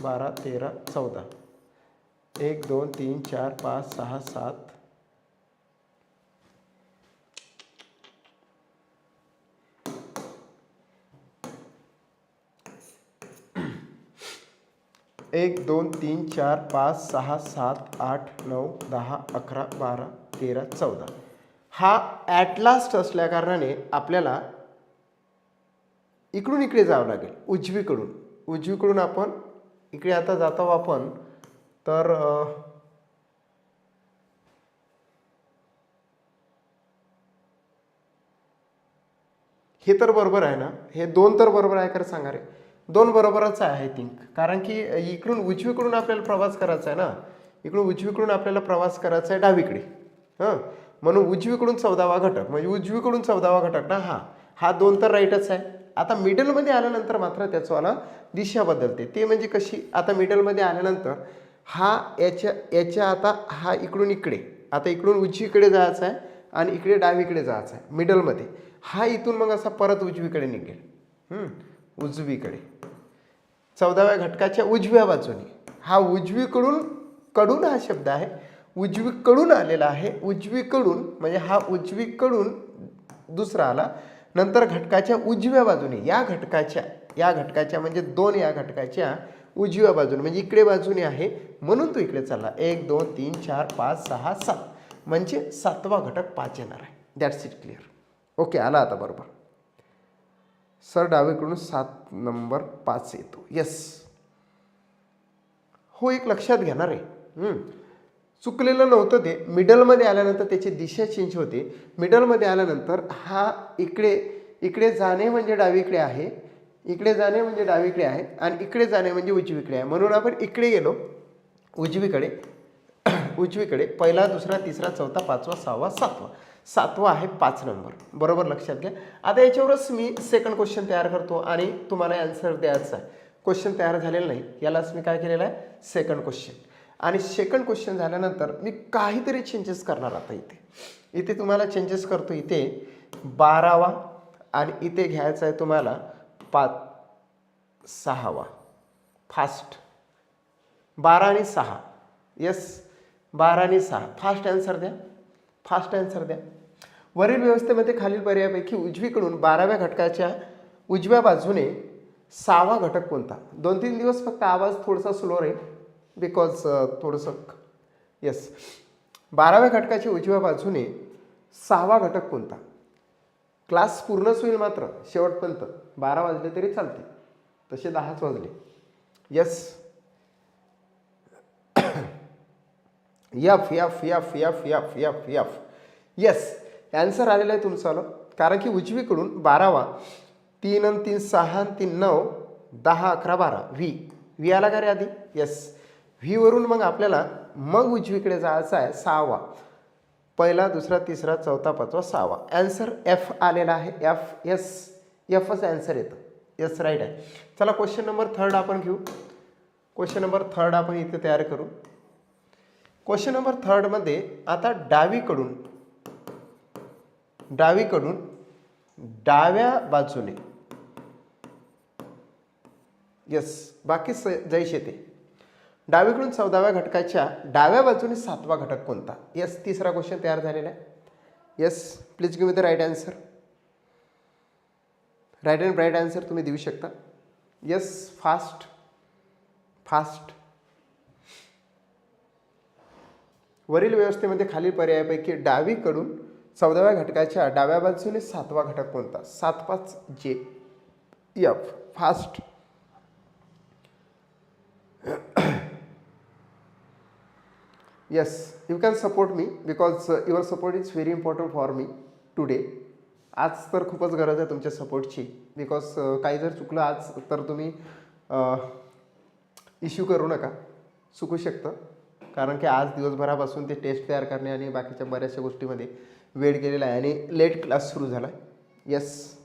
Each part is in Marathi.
12 13 14. 1 2 3 4 5 6 7. 1 2 3 4 5 6 7 8 9 10 11 12 13 14. हा ॲट लास्ट असल्या कारणाने आपल्याला इकडून इकडे जावं लागेल, उजवीकडून आपण इकडे आता जातो आपण. तर हे तर बरोबर आहे ना, हे 2 तर बरोबर आहे, खरं सांगा रे. 2 बरोबरच आहे आय थिंक, कारण की इकडून उजवीकडून आपल्याला प्रवास करायचा आहे ना, इकडून उजवीकडून आपल्याला प्रवास करायचा आहे डावीकडे. म्हणून उजवीकडून 14वा घटक, म्हणजे उजवीकडून 14वा घटक ना, हा 2 तर राईटच आहे. आता मिडलमध्ये आल्यानंतर मात्र त्याचंवाला दिशा बदलते. ते म्हणजे कशी, आता मिडलमध्ये आल्यानंतर हा याच्या आता हा इकडून इकडे, आता इकडून उजवीकडे जायचं आहे आणि इकडे डावीकडे जायचं आहे मिडलमध्ये. हा इथून मग असा परत उजवीकडे निघेल, उजवीकडे 14व्या घटकाच्या उजव्या बाजूने. हा कडून हा शब्द आहे, उजवीकडून आलेला आहे. उजवीकडून म्हणजे हा उजवीकडून दुसरा आला, नंतर घटकाच्या उजव्या बाजूने, या घटकाच्या म्हणजे 2 या घटकाच्या उजव्या बाजूने, म्हणजे इकडे बाजूने आहे, म्हणून तो इकडे चालला. 1 2 3 4 5 6 7, म्हणजे 7वा घटक 5 येणार आहे. That's it, clear. ओके, आला आता बरोबर. सर डावीकडून 7 नंबर 5 येतो. येस, हो, एक लक्षात घेणार आहे. चुकलेलं नव्हतं ते. मिडलमध्ये आल्यानंतर त्याची दिशा चेंज होते. मिडलमध्ये आल्यानंतर हा इकडे जाणे म्हणजे डावीकडे आहे, इकडे जाणे म्हणजे डावीकडे आहे, आणि इकडे जाणे म्हणजे उजवीकडे आहे. म्हणून आपण इकडे गेलो उजवीकडे. पहिला, दुसरा, तिसरा, चौथा, 5वा, 6वा, 7वा. 7वा आहे 5 नंबर. बरोबर लक्षात घ्या. आता याच्यावरच मी सेकंड क्वेश्चन तयार करतो आणि तुम्हाला आन्सर द्यायचा आहे. क्वेश्चन तयार झालेला नाही, यालाच मी काय केलेलं आहे, सेकंड क्वेश्चन. आणि सेकंड क्वेश्चन झाल्यानंतर मी काहीतरी चेंजेस करणार. आता इथे तुम्हाला चेंजेस करतो. इथे 12वा आणि इथे घ्यायचा आहे तुम्हाला 6वा. फास्ट 12 आणि 6. येस, 12 आणि 6. फास्ट आन्सर द्या. वरील व्यवस्थेमध्ये खालील पर्यायापैकी उजवीकडून 12व्या घटकाच्या उजव्या बाजूने 6वा घटक कोणता? 2-3 दिवस फक्त आवाज थोडासा स्लो राहील, बिकॉज थोडंसं. येस, 12व्या घटकाच्या उजव्या बाजूने 6वा घटक कोणता? क्लास पूर्णच होईल मात्र शेवटपर्यंत. 12 वाजले तरी चालते, तसे 10च वाजले. Yes, F. येस, ॲन्सर आलेला आहे तुमचं. कारण की उजवीकडून 12वा, 3 आणि 3 6 आणि 3 9 10 11 12. व्ही आला का रे आधी? येस, व्हीवरून मग आपल्याला उजवीकडे जायचं आहे 6वा. पहिला, दुसरा, तिसरा, चौथा, 5वा, 6वा. ॲन्सर एफ आलेला आहे. एफ. येस, एफच ॲन्सर येतं. येस, राईट आहे. चला, क्वेश्चन नंबर 3 आपण घेऊ. क्वेश्चन नंबर 3 आपण इथे तयार करू. क्वेश्चन नंबर 3 मध्ये आता डावीकडून डाव्या बाजूने. येस, बाकी जैसे ते. डावीकडून 14व्या घटकाच्या डाव्या बाजूने 7वा घटक कोणता? येस, तिसरा क्वेश्चन तयार झालेला आहे. Yes, please give me the right answer. Right and bright answer तुम्ही देऊ शकता. Yes, fast. वरील व्यवस्थेमध्ये खालील पर्यायापैकी डावीकडून 14व्या घटकाच्या डाव्या बाजूने 7वा घटक कोणता? 7 5 जे. F. Fast. Yes, you can support me, because your support is very important for me today. आज तर खूपच गरज आहे तुमच्या सपोर्टची, बिकॉज काही जर चुकलं आज तर तुम्ही इश्यू करू नका, चुकू शकतं. कारण की आज दिवसभरापासून ते टेस्ट तयार करणे आणि बाकीच्या बऱ्याचशा गोष्टीमध्ये वेळ गेलेला आहे आणि लेट क्लास सुरू झाला आहे. येस,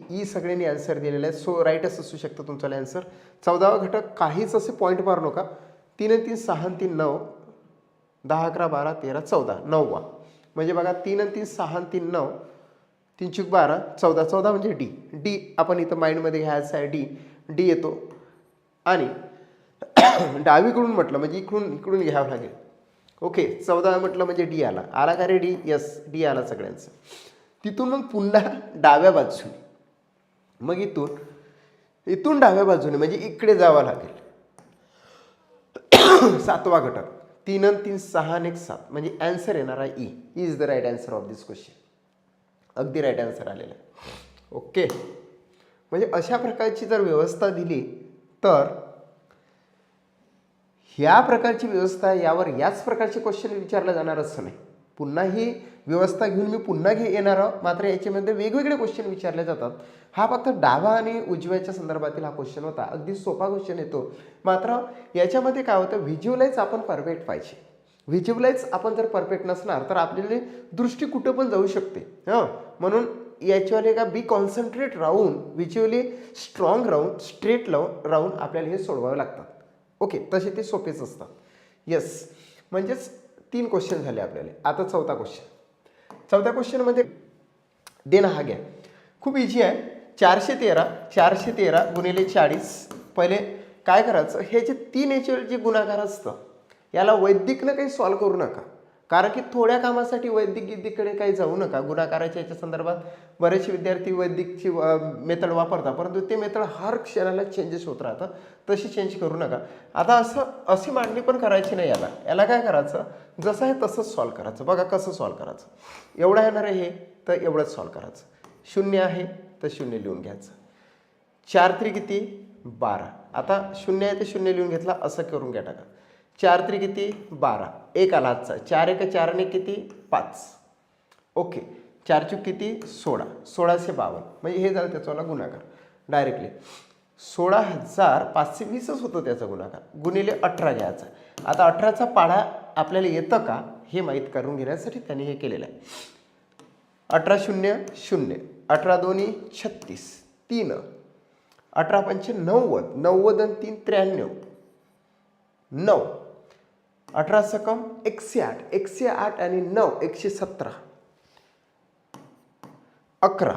ई सगळ्यांनी आन्सर दिलेला आहे. सो राईटच असू शकतं तुमचा आन्सर. 14वा घटक काहीच असे पॉईंट मारू नका. 3 आणि 3 6 आणि 3 9 10 11 12 13 14. 9वा म्हणजे बघा, 3 आणि 3 6 आणि 3 9 3 चूक 12 14. 14 म्हणजे डी आपण इथं माइंडमध्ये घ्यायचं आहे. डी येतो. आणि डावीकडून म्हटलं म्हणजे इकडून घ्यावं लागेल. ओके, 14 म्हटलं म्हणजे डी आला का रे डी? यस, डी आला सगळ्यांचं. तिथून मग पुन्हा डाव्या बाजूने, मग इथून डाव्या बाजूने म्हणजे इकडे जावं लागेल. 7वा घटक, 3 आणि 3 6 आणि 1 7 म्हणजे ॲन्सर येणार आहे E is the right answer of this question. अगदी राईट ॲन्सर आलेला आहे. ओके, म्हणजे अशा प्रकारची जर व्यवस्था दिली तर ह्या प्रकारची व्यवस्था यावर याच प्रकारचे क्वेश्चन विचारले जाणार असं नाही. पुन्हा ही व्यवस्था घेऊन मी पुन्हा येणार आहोत, मात्र याच्यामध्ये वेगवेगळे क्वेश्चन विचारले जातात. हा फक्त डावा आणि उजव्याच्या संदर्भातील हा क्वेश्चन होता. अगदी सोपा क्वेश्चन येतो, मात्र याच्यामध्ये काय होतं, व्हिज्युअलाइज आपण परफेक्ट पाहिजे. व्हिज्युअलाइज आपण जर परफेक्ट नसणार तर आपल्याला दृष्टी कुठं पण जाऊ शकते. म्हणून याच्यावाले का बी कॉन्सन्ट्रेट राहून, व्हिज्युअली स्ट्रॉंग राहून, स्ट्रेट राहून आपल्याला हे सोडवावे लागतात. ओके, तसे ते सोपेच असतात. येस, म्हणजेच 3 क्वेश्चन झाले आपल्याला. आता चौथा क्वेश्चनमध्ये देणं हा घ्या, खूप इझी आहे. 413 गुणिले 40. पहिले काय करायचं, हे जे 3 याच्यावर जे गुणाकार असतं याला वैदिकनं काही सॉल्व करू नका, कारण की थोड्या कामासाठी वैदिकडे काही जाऊ नका. गुणाकाराच्या याच्या संदर्भात बरेचसे विद्यार्थी वैदिकची मेथड वापरतात, परंतु ते मेथड हर क्षणाला चेंजेस होत राहतं. तशी चेंज करू नका. आता अशी मांडणी पण करायची नाही. याला काय करायचं, जसं आहे तसंच सॉल्व करायचं. बघा कसं सॉल्व करायचं. एवढं येणार आहे हे, तर एवढंच सॉल्व करायचं. 0 आहे तर 0 लिहून घ्यायचं. 4 3 किती? 12. आता 0 आहे ते 0 लिहून घेतला, असं करून घ्या टाका. 4 3 किती? 12. 1 आला हातचा. 4 1 4 आणि किती? 5. ओके, 4 चूक किती? 16. 1652 म्हणजे हे झालं त्याचा गुणाकार डायरेक्टली. 16,520च होतं त्याचा गुणाकार, गुणिले 18 घ्यायचा. आता 18चा पाढा आपल्याला येतं का हे माहीत करून घेण्यासाठी त्यांनी हे केलेलं आहे. 18 0 0, 18 2 36, 3, 18 5 90, 90 आणि 3 93, 9, 18 सकम 108, 108 आणि 9 117, 11,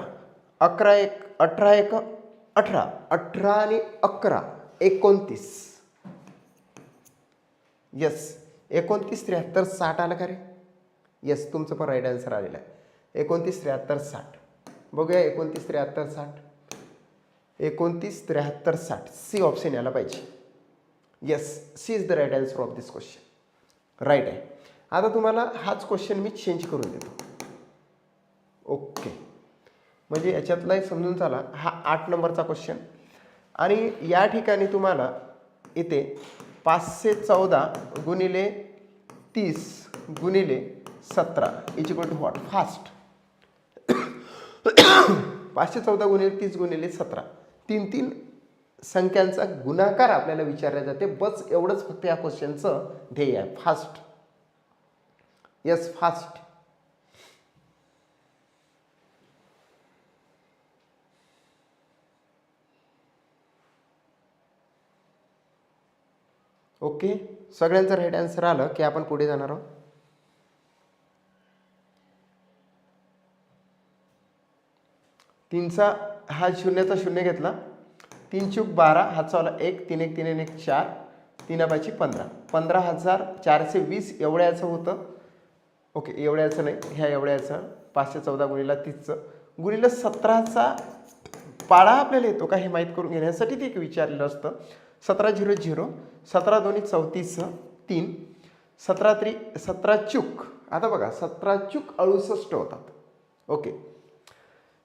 11 1 18 1 18, 18 आणि 11 29. यस, 29 73 60 आलं का रे? यस, तुमचं पण राईट आन्सर आलेलं आहे. 29 73 60. बघूया 29 73 60. 29 73 60 सी ऑप्शन यायला पाहिजे. Yes, C is the right answer of this question. Right आहे. आता तुम्हाला हाच क्वेश्चन मी चेंज करून देतो. ओके, म्हणजे याच्यातला समजून चला, हा 8 नंबरचा क्वेश्चन. आणि या ठिकाणी तुम्हाला इथे 514 गुणिले 30 गुणिले 17 is equal to what? Fast. 514 गुणिले 30 गुणिले 17, 3 संख्यांचा गुणाकार आपल्याला विचारला जाते. बस एवढंच फक्त या क्वेश्चनचं ध्येय आहे. फास्ट. Yes, fast. ओके, सगळ्यांचं राईट आन्सर आलं की आपण पुढे जाणार आहोत. तीनचा हा शून्याचा 0 घेतला. 3 चूक 12, हातचा वाला 1, 3 1 3 1 4, 3 5 15, 15,420 एवढ्याचं होतं. ओके, एवढ्याचं नाही, ह्या एवढ्याचं 514 गुणिला 30चं गुणिलं 17चा पाढा आपल्याला येतो का हे माहीत करून घेण्यासाठी ते एक विचारलेलं असतं. 17 0 0, 17 2 34, 3, 17 3 17 चूक. आता बघा 17 चूक 68 होतात. ओके,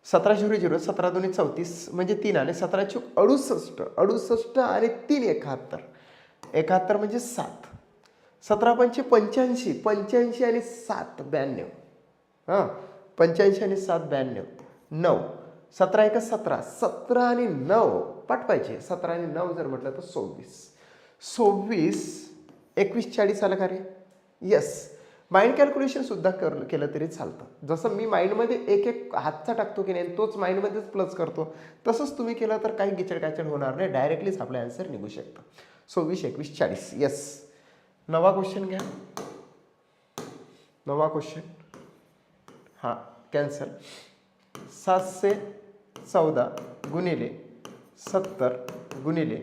17 0 0, 17 2 34 म्हणजे 3 आले. 17 चूक 68, 68 आणि 3 71, 71 म्हणजे 7. 17 5 85, 85 आणि 7 92. 85 आणि 7 92, 9. 17 1 17, 17 आणि 9 पाठ पाहिजे. 17 आणि 9 जर म्हटलं तर 26. 26 21 40 आलं का रे? येस. माइंड कॅल्क्युलेशन सुद्धा केलं तरी चालतं. जसं मी माइंडमध्ये एक हातचा टाकतो की नाही, तोच माइंडमध्येच प्लस करतो, तसंच तुम्ही केलं तर काही गिचड होणार नाही. डायरेक्टलीच आपला आन्सर निघू शकतं. 26 21 40. येस. नवा क्वेश्चन घ्या. नवा क्वेश्चन. हां, कॅन्सल. 714 गुणिले 70 गुणिले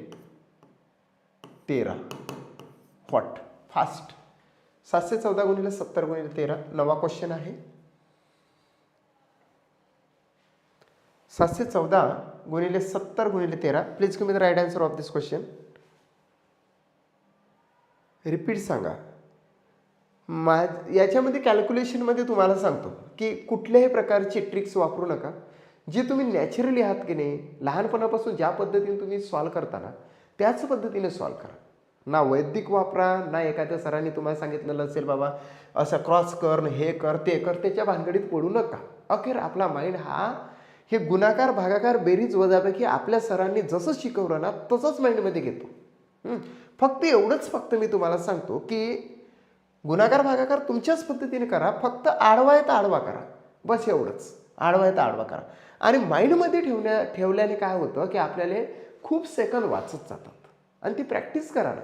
13 व्हॉट फास्ट 714 गुणिले 70 गुणिले 13 नवा क्वेश्चन आहे 714 गुणिले 70 गुणिले 13 please give me the right answer of this question repeat सांगा याच्यामध्ये कॅल्क्युलेशनमध्ये तुम्हाला सांगतो की कुठल्याही प्रकारची ट्रिक्स वापरू नका जे तुम्ही नॅचरली आहात की नाही लहानपणापासून ज्या पद्धतीने तुम्ही सॉल्व करता ना त्याच पद्धतीने सॉल्व करा ना वैदिक वापरा ना एखाद्या सरांनी तुम्हाला सांगितलेलं असेल बाबा असं क्रॉस कर हे कर ते कर त्याच्या भानगडीत पडू नका अखेर आपला माइंड हा हे गुणाकार भागाकार बेरीज वजापैकी आपल्या सरांनी जसं शिकवलं ना तसंच माइंडमध्ये घेतो फक्त एवढंच फक्त मी तुम्हाला सांगतो की गुणाकार भागाकार तुमच्याच पद्धतीने करा फक्त आडवा आहे तर आडवा करा बस एवढंच आडवा आहे तर आडवा करा आणि माइंडमध्ये ठेवल्याने काय होतं की आपल्याला खूप सेकंद वाचत जातात आणि ती प्रॅक्टिस करा ना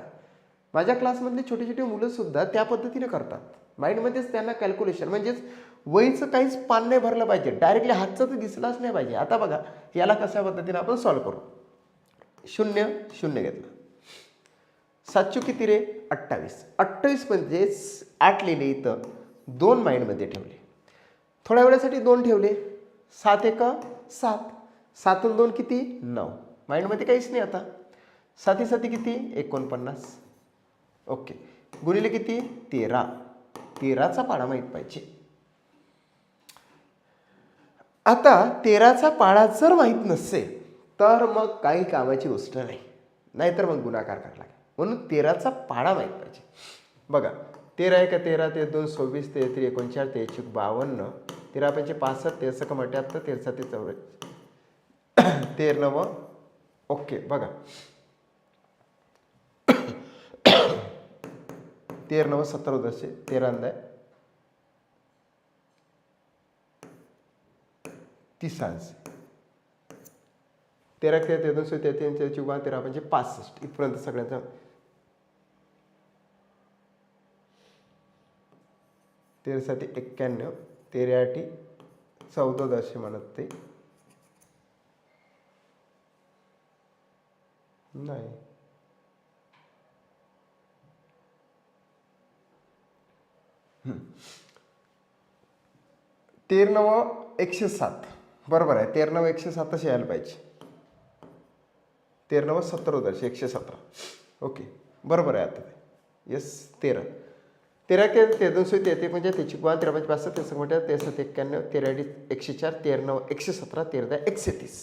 माझ्या क्लासमधली छोटी छोटी मुलंसुद्धा त्या पद्धतीने करतात माइंडमध्येच त्यांना कॅल्क्युलेशन म्हणजेच वहीचं काहीच पान नाही भरलं पाहिजे डायरेक्टली हातचं तर दिसलाच नाही पाहिजे आता बघा याला कशा पद्धतीने आपण सॉल्व्ह करू 0 0 घेतलं 7 चुकी तिरे 28 28 म्हणजे 8 लिहिले इथं 2 माइंडमध्ये ठेवले थोड्या वेळासाठी 2 ठेवले 7 1 7 7 2 किती 9 माइंडमध्ये काहीच नाही आता 7 7 किती 49 ओके गुणिले किती 13 13चा पाढा माहीत पाहिजे आता 13चा पाढा जर माहीत नसेल तर मग काही कामाची गोष्ट नाही नाहीतर मग गुणाकार करायला लागेल म्हणून 13चा पाढा माहीत पाहिजे बघा 13 1 13 ते 2 26 33 39 43 52 13 5 65 13 78 13 7 44 13 ओके बघा 13 17 दशे 13 अंदाय 30 13 ते 233 13 म्हणजे 65 इथपर्यंत सगळ्यांचा 13 7 91 13 8 14 दशे म्हणत ते नाही 13 107 बरोबर आहे 13 107 असे यायला पाहिजे 13 17 दशे 117 ओके बरोबर आहे आता येस 13 13 के 233 म्हणजे त्याची 13 5 65 13 91 13 104 13 117 13 130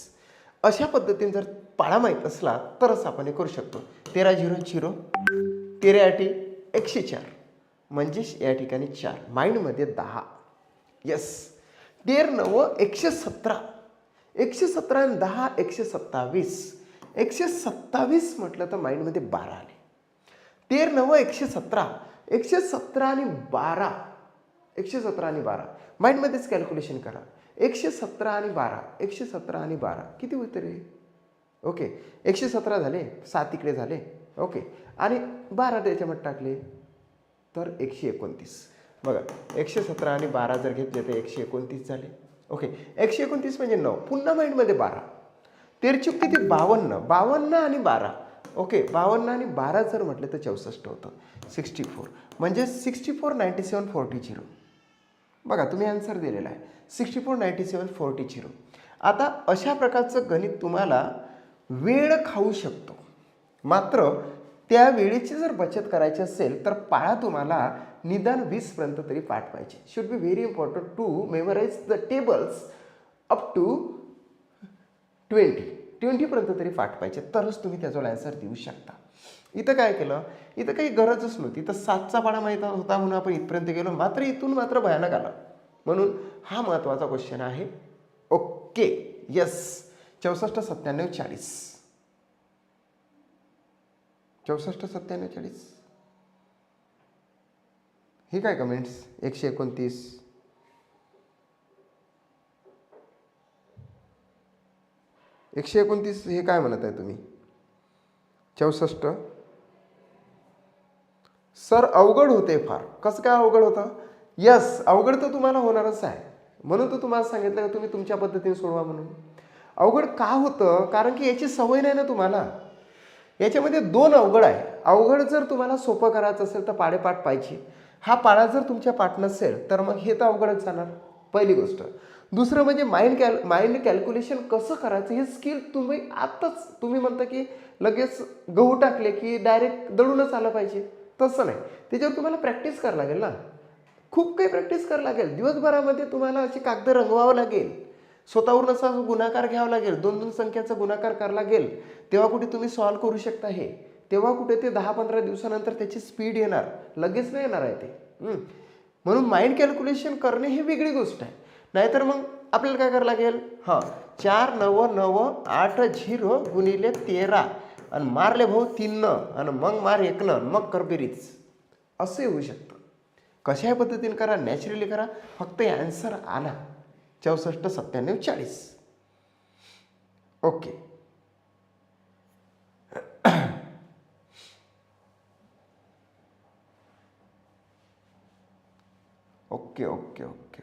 अशा पद्धतीने जर पाढा माहीत असला तरच आपण हे करू शकतो 13 0 0 13 8 104 म्हणजेच या ठिकाणी 4 माइंडमध्ये 10 येस 13 117 117 आणि 10 127 127 म्हटलं तर माइंडमध्ये 12 आले 13 117 117 आणि 12 117 आणि 12 माइंडमध्येच कॅल्क्युलेशन करा 117 आणि 12 117 आणि 12 किती होते रे ओके 117 झाले 7 इकडे झाले ओके आणि 12 त्याच्यामध्ये टाकले तर 129 बघा 117 आणि 12 जर घेतले तर 129 झाले ओके 129 म्हणजे 9 पुन्हा माइंडमध्ये 12 13 किती 52 52 आणि 12 ओके 52 आणि 12 जर म्हटलं तर 64 होतं 64 म्हणजे 64 97 40 बघा तुम्ही आन्सर दिलेला आहे 64 97 40 आता अशा प्रकारचं गणित तुम्हाला वेळ खाऊ शकतो मात्र त्या वेळेची जर बचत करायची असेल तर पाढा तुम्हाला निदान 20 पर्यंत तरी पाठ पाहिजे should be very important to memorise the tables up to 20 पर्यंत तरी पाठ पाहिजे तरच तुम्ही त्याचा आन्सर देऊ शकता इथं काय केलं इथं काही गरजच नव्हती इथं 7चा पाढा माहीत होता म्हणून आपण इथपर्यंत गेलो मात्र इथून मात्र भयानक आला म्हणून हा महत्त्वाचा क्वेश्चन आहे ओके यस 64 97 40 64 97 40 हे काय कमेंट्स 129 129 हे काय म्हणत आहे तुम्ही 64 सर अवघड होते फार कसं काय अवघड होतं यस अवघड तर तुम्हाला होणारच आहे म्हणून तर तुम्हाला सांगितलं का तुम्ही तुमच्या पद्धतीने सोडवा म्हणून अवघड का होतं कारण की याची सवय नाही ना तुम्हाला याच्यामध्ये दोन अवघड आहे. अवघड जर तुम्हाला सोपं करायचं असेल तर पाडेपाठ पाहिजे. हा पाडा जर तुमच्या पाठ नसेल तर मग हे तर अवघडच जाणार, पहिली गोष्ट. दुसरं म्हणजे माइंड कॅल्क्युलेशन कसं करायचं हे स्किल तुम्ही आत्ताच, तुम्ही म्हणता की लगेच गहू टाकले की डायरेक्ट दळूनच आलं पाहिजे, तसं नाही. त्याच्यावर तुम्हाला प्रॅक्टिस करावं लागेल ना, खूप काही प्रॅक्टिस करावं लागेल. दिवसभरामध्ये तुम्हाला अशी कागद रंगवावं लागेल, स्वतःवरून असा गुणाकार घ्यावा लागेल, 2-2 संख्याचा गुणाकार करावा लागेल, तेव्हा कुठे तुम्ही सॉल्व्ह करू शकता हे. तेव्हा कुठे ते 10-15 दिवसानंतर त्याची स्पीड येणार, लगेच नाही येणार आहे ते. म्हणून माइंड कॅल्क्युलेशन करणे ही वेगळी गोष्ट आहे. नाहीतर मग आपल्याला काय करावं लागेल, 4 9 9 8 0 गुणिले 13 आणि मारले भाऊ 3 आणि मग मार 1 मग कर बेरीज, असं होऊ शकतं. कशाही पद्धतीने करा, नॅचरली करा, फक्त ॲन्सर आला 64 97 40. Okay. Okay okay okay okay.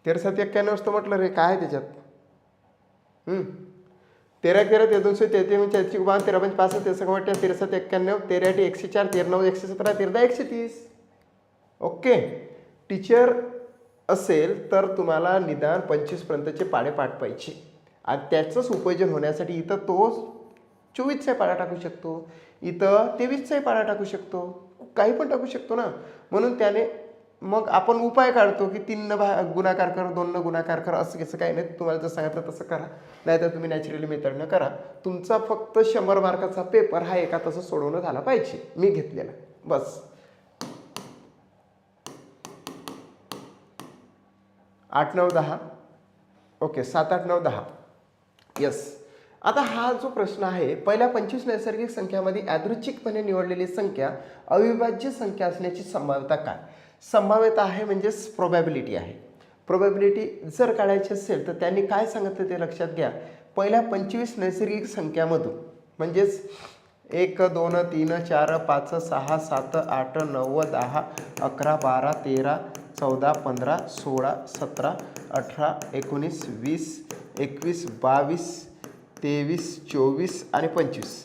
तेरा 7 91 असतं म्हटलं रे, काय आहे त्याच्यात? 13 13 233 40 52 13 5 65 13 13 7 91 13 8 104 13 9 117 13 130. ओके. टीचर असेल तर तुम्हाला निदान 25 पर्यंतचे पाढे पाठ पाहिजे आणि त्याचंच उपयोजन होण्यासाठी इथं तो 24चा पाढा टाकू शकतो, इथं 23चा पाढा टाकू शकतो, काही पण टाकू शकतो ना. म्हणून त्याने मग आपण उपाय काढतो की 3 गुणाकार कर, 2 गुणाकार कर, असं कसं काही नाही. तुम्हाला जर सांगितलं तसं करा, नाहीतर तुम्ही नॅचरली मेथडनं करा. तुमचा फक्त 100 मार्काचा पेपर हा एका तासात सोडवणं झाला पाहिजे, मी घेतलेला, बस. 8 9 10. ओके, 7 8 9 10. यस. आता हा जो प्रश्न आहे, पहिल्या 25 नैसर्गिक संख्यामध्ये यादृच्छिकपणे निवडलेली संख्या अविभाज्य संख्या असण्याची संभाव्यता काय? संभाव्यता आहे म्हणजेच प्रोबॅबिलिटी आहे. प्रोबॅबिलिटी जर काढायची असेल तर त्यांनी काय सांगितलं ते लक्षात घ्या. पहिल्या 25 नैसर्गिक संख्यामधून म्हणजेच 1 2 3 4 5 6 7 8 9 10 11 12 13 14 15 16 17 18 19 20 21 22 23 24 आणि 25.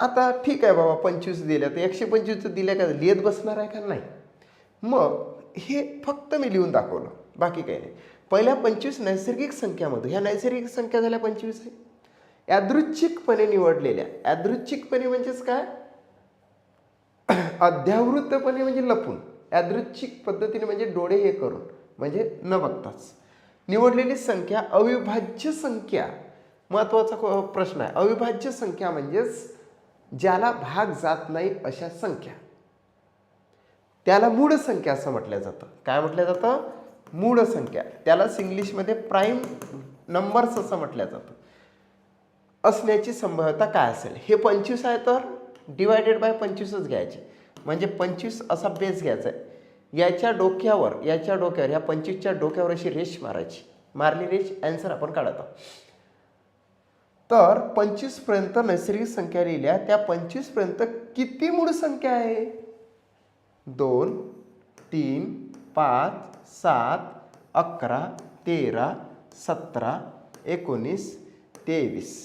आता ठीक आहे बाबा, 25 दिल्या तर 125 दिल्या का लिहित बसणार आहे का? नाही. मग हे फक्त मी लिहून दाखवलं, बाकी काही नाही. पहिल्या 25 नैसर्गिक संख्यामध्ये, ह्या नैसर्गिक संख्या झाल्या 25 आहे, यादृच्छिकपणे निवडलेल्या. यादृच्छिकपणे म्हणजेच काय? अध्यावृत्तपणे म्हणजे लपून, यादृच्छिक पद्धतीने म्हणजे डोळे हे करून, म्हणजे न बघताच निवडलेली संख्या अविभाज्य संख्या. महत्त्वाचा प्रश्न आहे. अविभाज्य संख्या म्हणजेच ज्याला भाग जात नाही अशा संख्या, त्याला मूळ संख्या असं म्हटलं जातं. काय म्हटलं जातं? मूळ संख्या. त्यालाच इंग्लिशमध्ये प्राईम नंबर्स असं म्हटलं जातं. असण्याची संभाव्यता काय असेल? हे 25 आहे तर डिवायडेड बाय 25च घ्यायचे, म्हणजे 25 असा बेस घ्यायचा आहे. याच्या डोक्यावर ह्या 25च्या डोक्यावर अशी रेष मारायची, मारली रेष, ॲन्सर आपण काढतो. तर 25 पर्यंत नैसर्गिक संख्या लिहिल्या, त्या 25 पर्यंत किती मूळ संख्या आहे? 2 3 5 7 11 13 17 19 23.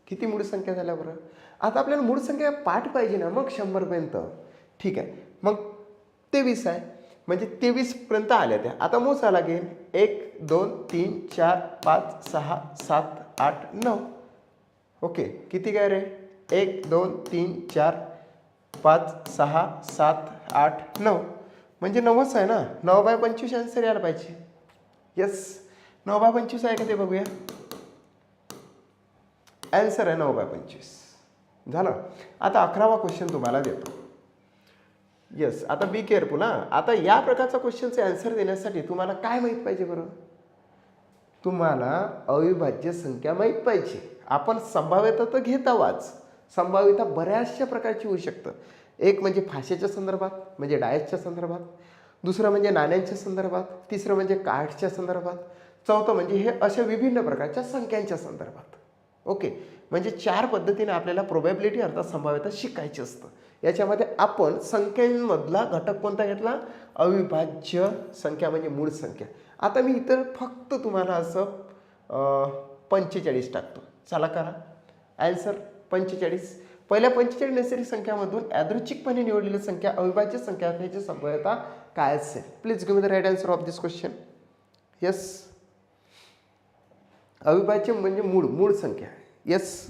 किती मूळ संख्या झाल्या बरं? आता आपल्याला मूळ संख्या पाठ पाहिजे ना, मग 100 पर्यंत. ठीक आहे, मग 23 आहे, म्हणजे 23 पर्यंत आल्या त्या. आता मोजा लागेल. 1 2 3 4 5 6 7 8 9. ओके, किती काय रे? 1 2 3 4 5 6 7 8 9, म्हणजे 9च आहे ना. 9/25 आन्सर यायला पाहिजे. येस, 9/25 आहे का ते बघूया. ॲन्सर आहे 9/25. झालं. आता 11वा क्वेश्चन तुम्हाला देतो. येस, आता बी केअरफुल हां. आता या प्रकारचा क्वेश्चनचे ॲन्सर देण्यासाठी तुम्हाला काय माहीत पाहिजे बरं? तुम्हाला अविभाज्य संख्या माहीत पाहिजे. आपण संभाव्यता तर घेत आहोत. संभाव्यता बऱ्याचशा प्रकारची होऊ शकतं. एक म्हणजे भाषेच्या संदर्भात, म्हणजे डायसच्या संदर्भात. दुसरं म्हणजे नाण्यांच्या संदर्भात. तिसरं म्हणजे कार्ड्सच्या संदर्भात. चौथं म्हणजे हे अशा विभिन्न प्रकारच्या संख्यांच्या संदर्भात. ओके, म्हणजे 4 पद्धतीने आपल्याला प्रोबॅबिलिटी अर्थात संभाव्यता शिकायची असतं. याच्यामध्ये आपण संख्यांमधला घटक कोणता घेतला? अविभाज्य संख्या म्हणजे मूळ संख्या. आता मी इतर फक्त तुम्हाला असं 45 टाकतो. चला करा आन्सर 45. पहिल्या 45 नैसर्गिक संख्यामधून यादृच्छिकपणे निवडलेली संख्या अविभाज्य संख्या असण्याची संभाव्यता काय असेल? Please give me the right answer of this question. Yes, अविभाज्य म्हणजे मूळ संख्या. यस,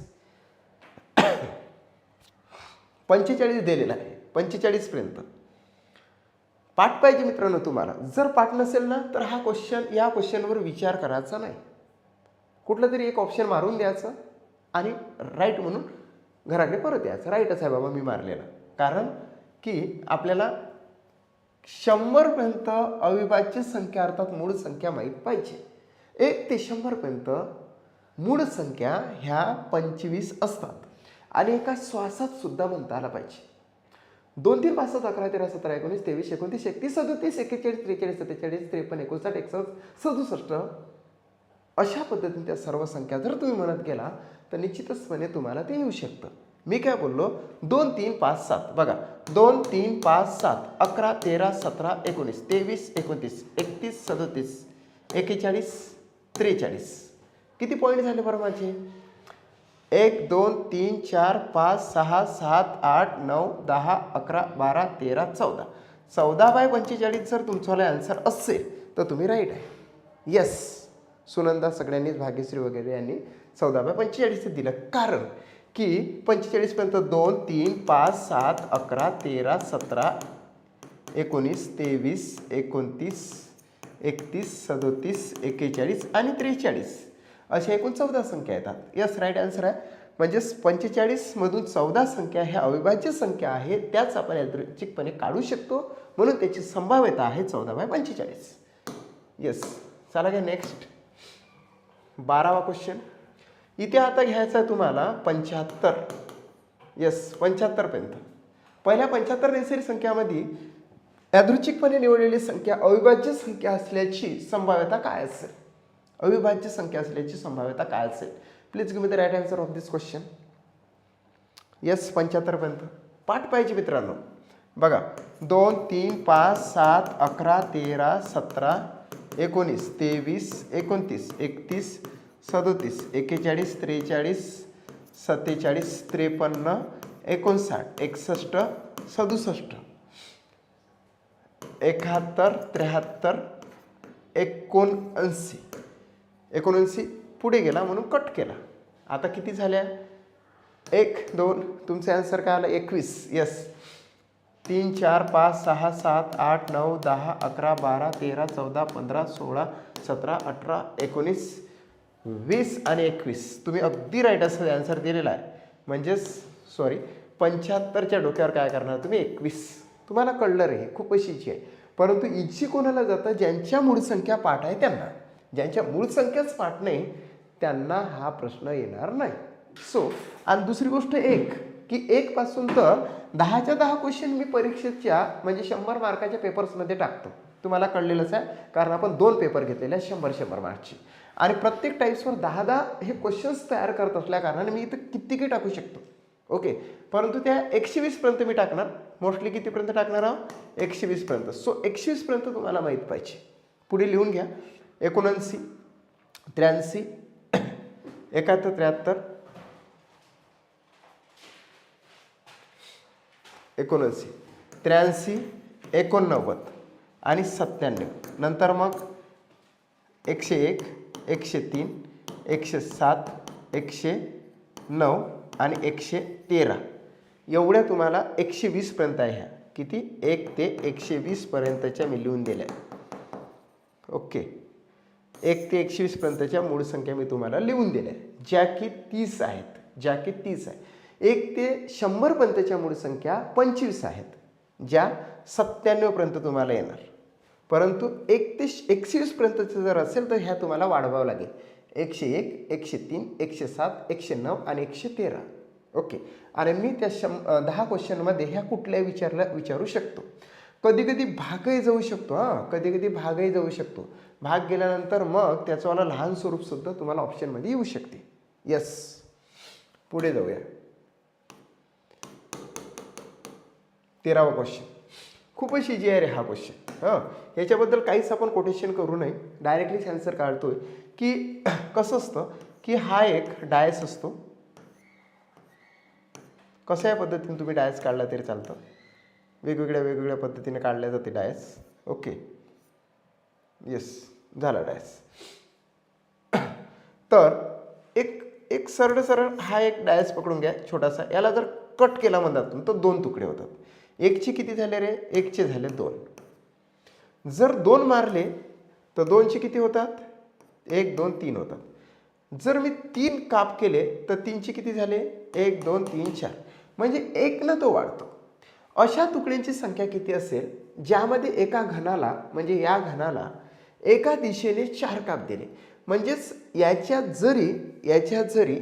45 दिलेला आहे. 45 पर्यंत पाठ पाहिजे मित्रांनो तुम्हाला. जर पाठ नसेल ना तर या क्वेश्चनवर विचार करायचा नाही. कुठलं तरी एक ऑप्शन मारून द्यायचं आणि राईट म्हणून घराकडे परत यायचं. राईटच आहे बाबा मी मारलेला. कारण की आपल्याला 100 पर्यंत अविभाज्य संख्या अर्थात मूळ संख्या माहीत पाहिजे. 1 ते 100 पर्यंत मूळ संख्या ह्या 25 असतात आणि एका श्वासात सुद्धा म्हणता आला पाहिजे. 2, 3, 5, 7, 11, 13, 17, 19, 23, 29, 31, 37, 41, 43, 47, 53, 59, 61, 67 अशा पद्धतीने त्या सर्व संख्या जर तुम्ही म्हणत गेला तर निश्चितचपणे तुम्हाला ते येऊ शकतं. मी काय बोललो? 2, 3, 5, 7 बघा. 2, 3, 5, 7, 11, 13, 17, 19, 23, 29, 31, 37, 41, 43. किती पॉईंट झाले बरं माझे? 1, 2, 3, 4, 5, 6, 7, 8, 9, 10, 11, 12, 13, 14. 14/45 जर तुमचा आन्सर असेल तर तुम्ही राईट आहे. येस, सुनंदा सगळ्यांनीच, भाग्यश्री वगैरे यांनी 14/45 दिलं. कारण की 45 पर्यंत 2, 3, 5, 7, 11, 13, 17, 19, 23, 29, 31, 37, 41 आणि 43 अशा एकूण 14 संख्या येतात. यस, राईट आन्सर आहे. म्हणजेच 45 मधून 14 संख्या ह्या अविभाज्य संख्या आहे, त्याच आपण यादृच्छिकपणे काढू शकतो. म्हणून त्याची संभाव्यता आहे 14/45. येस, चला घ्या नेक्स्ट 12वा क्वेश्चन. इथे आता घ्यायचा आहे तुम्हाला 75. येस, 75 पर्यंत. पहिल्या 75 नैसर्गिक संख्यामध्ये यादृच्छिकपणे निवडलेली संख्या अविभाज्य संख्या असल्याची संभाव्यता काय असेल? अविभाज्य संख्या असल्याची संभाव्यता काय असेल? Please give me the right answer of this question. Yes, 75 पर्यंत पाठ पाहिजे मित्रांनो. बघा, 2, 3, 5, 7, 11, 13, 17, 19, 23, 29, 31, 37, 41, 43, 47, 53, 59, 61, 67, 71, 73, 79 पुढे गेला म्हणून कट केला. आता किती झाल्या? 1, 2, तुमचे आन्सर काय आलं? 21. येस, 3, 4, 5, 6, 7, 8, 9, 10, 11, 12, 13, 14, 15, 16, 17, 18, 19, 20 आणि 21. तुम्ही अगदी राईट असं आन्सर दिलेला आहे. म्हणजेच 75च्या डोक्यावर काय करणार तुम्ही? 21. तुम्हाला कळलं रे, खूप इझी आहे. परंतु इझी कोणाला जातं? ज्यांच्या मूळ संख्या पाठ आहे त्यांना. ज्यांच्या मूळ संख्याच पाठ नाही त्यांना हा प्रश्न येणार नाही. आणि दुसरी गोष्ट की 1 पासून तर 10च्या 10 क्वेश्चन मी परीक्षेच्या म्हणजे 100 मार्काच्या पेपर्समध्ये टाकतो. तुम्हाला कळलेलंच आहे, कारण आपण 2 पेपर घेतलेले आहेत 100 मार्कचे. आणि प्रत्येक टाईप्सवर 10 हे क्वेश्चन्स तयार करत असल्या कारणाने मी इथं कितीही टाकू शकतो. ओके, परंतु त्या 120 पर्यंत मी टाकणार. मोस्टली कितीपर्यंत टाकणार आहोत? 120 पर्यंत. 120 पर्यंत तुम्हाला माहीत पाहिजे. पुढे लिहून घ्या. 79, 83, 71, 73, 79, 83, 89 आणि 97. नंतर मग 101, 103, 107, 109 आणि 113. एवढ्या तुम्हाला 120 पर्यंत आहे. ह्या किती? 1 ते 120 पर्यंतच्या मी लिहून दिल्या. ओके, 1 ते 120 पर्यंतच्या मूळ संख्या मी तुम्हाला लिहून दिल्या, ज्या की 30 आहे. 1 ते 100 पर्यंतच्या मूळ संख्या 25 आहेत, ज्या 97 पर्यंत तुम्हाला येणार. परंतु 1 ते 120 पर्यंतचं जर असेल तर ह्या तुम्हाला वाढवावं लागेल. 101, 103, 107, 109 आणि 113. ओके, आणि मी त्या 10 क्वेश्चनमध्ये ह्या कुठल्याही विचारू शकतो. कधी भागही जाऊ शकतो. कधी भागही जाऊ शकतो. भाग गेल्यानंतर मग त्याचंवाला लहान स्वरूपसुद्धा तुम्हाला ऑप्शनमध्ये येऊ शकते. येस, पुढे जाऊया. 13वा क्वेश्चन. खूपच इजी आहे रे हा क्वेश्चन. याच्याबद्दल काहीच आपण कोटेशन करू नये, डायरेक्टली आन्सर काढतोय की कसं असतं की हा एक डायस असतो. कशाही पद्धतीने तुम्ही डायस काढला तरी चालतं, वेगवेगळ्या पद्धतीने काढल्या जाते डायस. ओके, येस, झाला डायस. तर एक एक सरळ हा एक डायस पकडून घ्या छोटासा. याला जर कट केला म्हणतात तुम्ही तर 2 तुकडे होतात. एकचे किती झाले रे? एकचे झाले 2. जर 2 मारले तर 2चे किती होतात? 1 2 3 होतात. जर मी 3 काप केले तर 3चे किती झाले? 1 2 3 4. म्हणजे 1 न तो वाढतो. अशा तुकड्यांची संख्या किती असेल ज्यामध्ये एका घनाला म्हणजे या घनाला एका दिशेने 4 काप दिले. म्हणजेच याच्यात जरी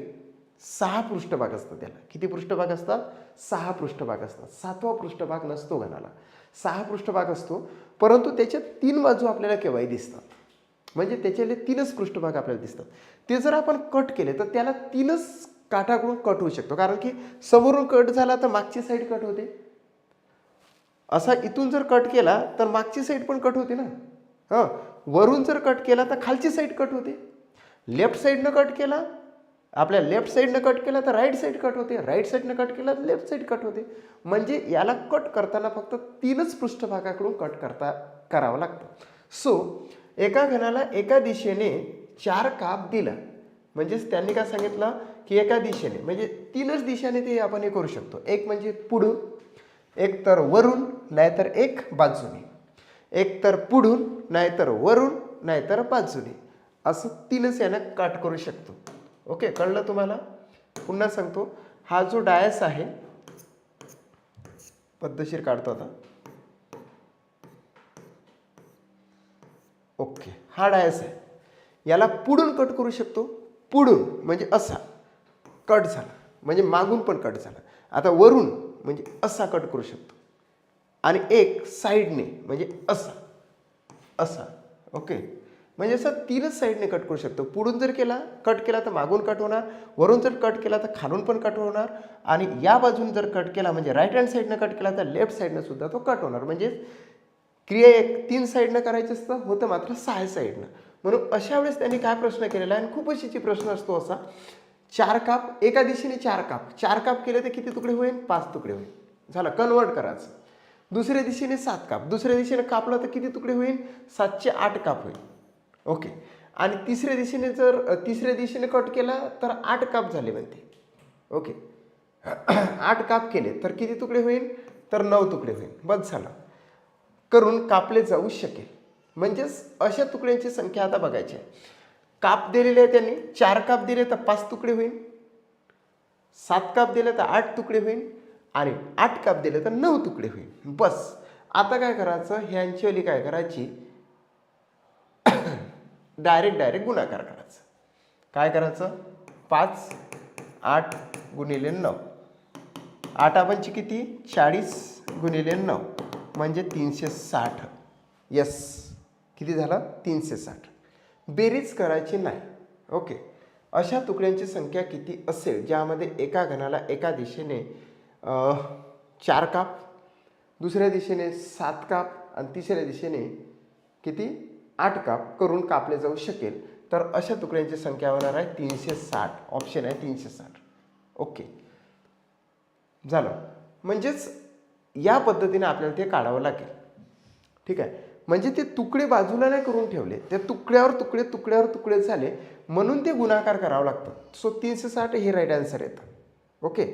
6 पृष्ठभाग असतात. त्याला किती पृष्ठभाग असतात? 6 पृष्ठभाग असतात. 7वा पृष्ठभाग नसतो घनाला, 6 पृष्ठभाग असतो. परंतु त्याच्या 3 बाजू आपल्याला केव्हाही दिसतात. म्हणजे त्याच्याले 3च पृष्ठभाग आपल्याला दिसतात. ते जर आपण कट केले तर त्याला 3च काठाकडून कट होऊ शकतो. कारण की समोरून कट झाला तर मागची साईड कट होते. असा इथून जर कट केला तर मागची साईड पण कट होते ना. वरून जर कट केला तर खालची साईड कट होते. लेफ्ट साईडनं कट केला, आपल्या लेफ्ट साईडनं कट केला तर राईट साईड कट होते. राईट साईडनं कट केला तर लेफ्ट साईड कट होते. म्हणजे याला कट करताना फक्त 3च पृष्ठभागाकडून कट करावं लागतं. सो एका घनाला एका दिशेने 4 काप दिला. म्हणजेच त्यांनी काय सांगितलं की एका दिशेने म्हणजे 3च दिशेने ते आपण हे करू शकतो. एक म्हणजे पुढून, एक तर वरून, नाहीतर एक बाजूने. एक तर पुढून, नाहीतर वरून, नाहीतर बाजूने. असं 3च यानं कट करू शकतो. ओके, कळलं तुम्हाला? पुन्हा सांगतो, हा जो डायस आहे पद्धतशीर काढतो आता. ओके, हा डायस आहे. याला पुढून कट करू शकतो. पुढून म्हणजे असा कट झाला, म्हणजे मागून पण कट झाला. आता वरून म्हणजे असा कट करू शकतो. आणि एक साईडने म्हणजे असा. ओके, म्हणजे असं 3च साईडने कट करू शकतो. पुढून जर कट केला तर मागून कट होणार, वरून जर कट केला तर खालून पण कट होणार, आणि या बाजून जर कट केला म्हणजे राईट हँड साईडनं कट केला तर लेफ्ट साईडनं सुद्धा तो कट होणार. म्हणजे क्रिया 3 साईडनं करायचं असतं, होतं मात्र 6 साईडनं. म्हणून अशा वेळेस त्यांनी काय प्रश्न केलेला आहे, आणि खूप अशी प्रश्न असतो असा, 4 काप एका दिशेने 4 काप. 4 काप केले तर किती तुकडे होईल? 5 तुकडे होईल. झालं, कन्वर्ट करायचं. दुसऱ्या दिशेने 7 काप. दुसऱ्या दिशेने कापलं तर किती तुकडे होईल? 7चे 8 काप होईल. ओके, आणि तिसऱ्या दिशेने कट केला तर 8 काप झाले म्हणते. ओके, 8 काप केले तर किती तुकडे होईल? तर 9 तुकडे होईल. बस झालं, करून कापले जाऊ शकेल. म्हणजेच अशा तुकड्यांची संख्या आता बघायची आहे. काप दिलेले आहे त्यांनी, 4 काप दिले तर 5 तुकडे होईल, 7 काप दिले तर 8 तुकडे होईल, आणि 8 काप दिले तर 9 तुकडे होईल. बस, आता काय करायचं, ह्यांची काय करायची, डायरेक्ट गुणाकार करायचा. काय करायचं? 5 8 गुणिले 9. 8 पंची किती? 40 गुणिले 9 म्हणजे 360. यस, किती झालं? 360. बेरीज करायची नाही. ओके, अशा तुकड्यांची संख्या किती असेल ज्यामध्ये एका घनाला एका दिशेने 4 काप, दुसऱ्या दिशेने 7 काप, आणि तिसऱ्या दिशेने किती? 8 काप करून कापले जाऊ शकेल, तर अशा तुकड्यांची संख्या होणार आहे 360. ऑप्शन आहे 360. ओके, झालं. म्हणजेच या पद्धतीने आपल्याला ते काढावं लागेल. ठीक आहे, म्हणजे ते तुकडे बाजूला नाही करून ठेवले, ते तुकड्यावर तुकडे झाले, म्हणून ते गुणाकार करावं लागतं. सो 360 हे राईट आन्सर येतं. ओके,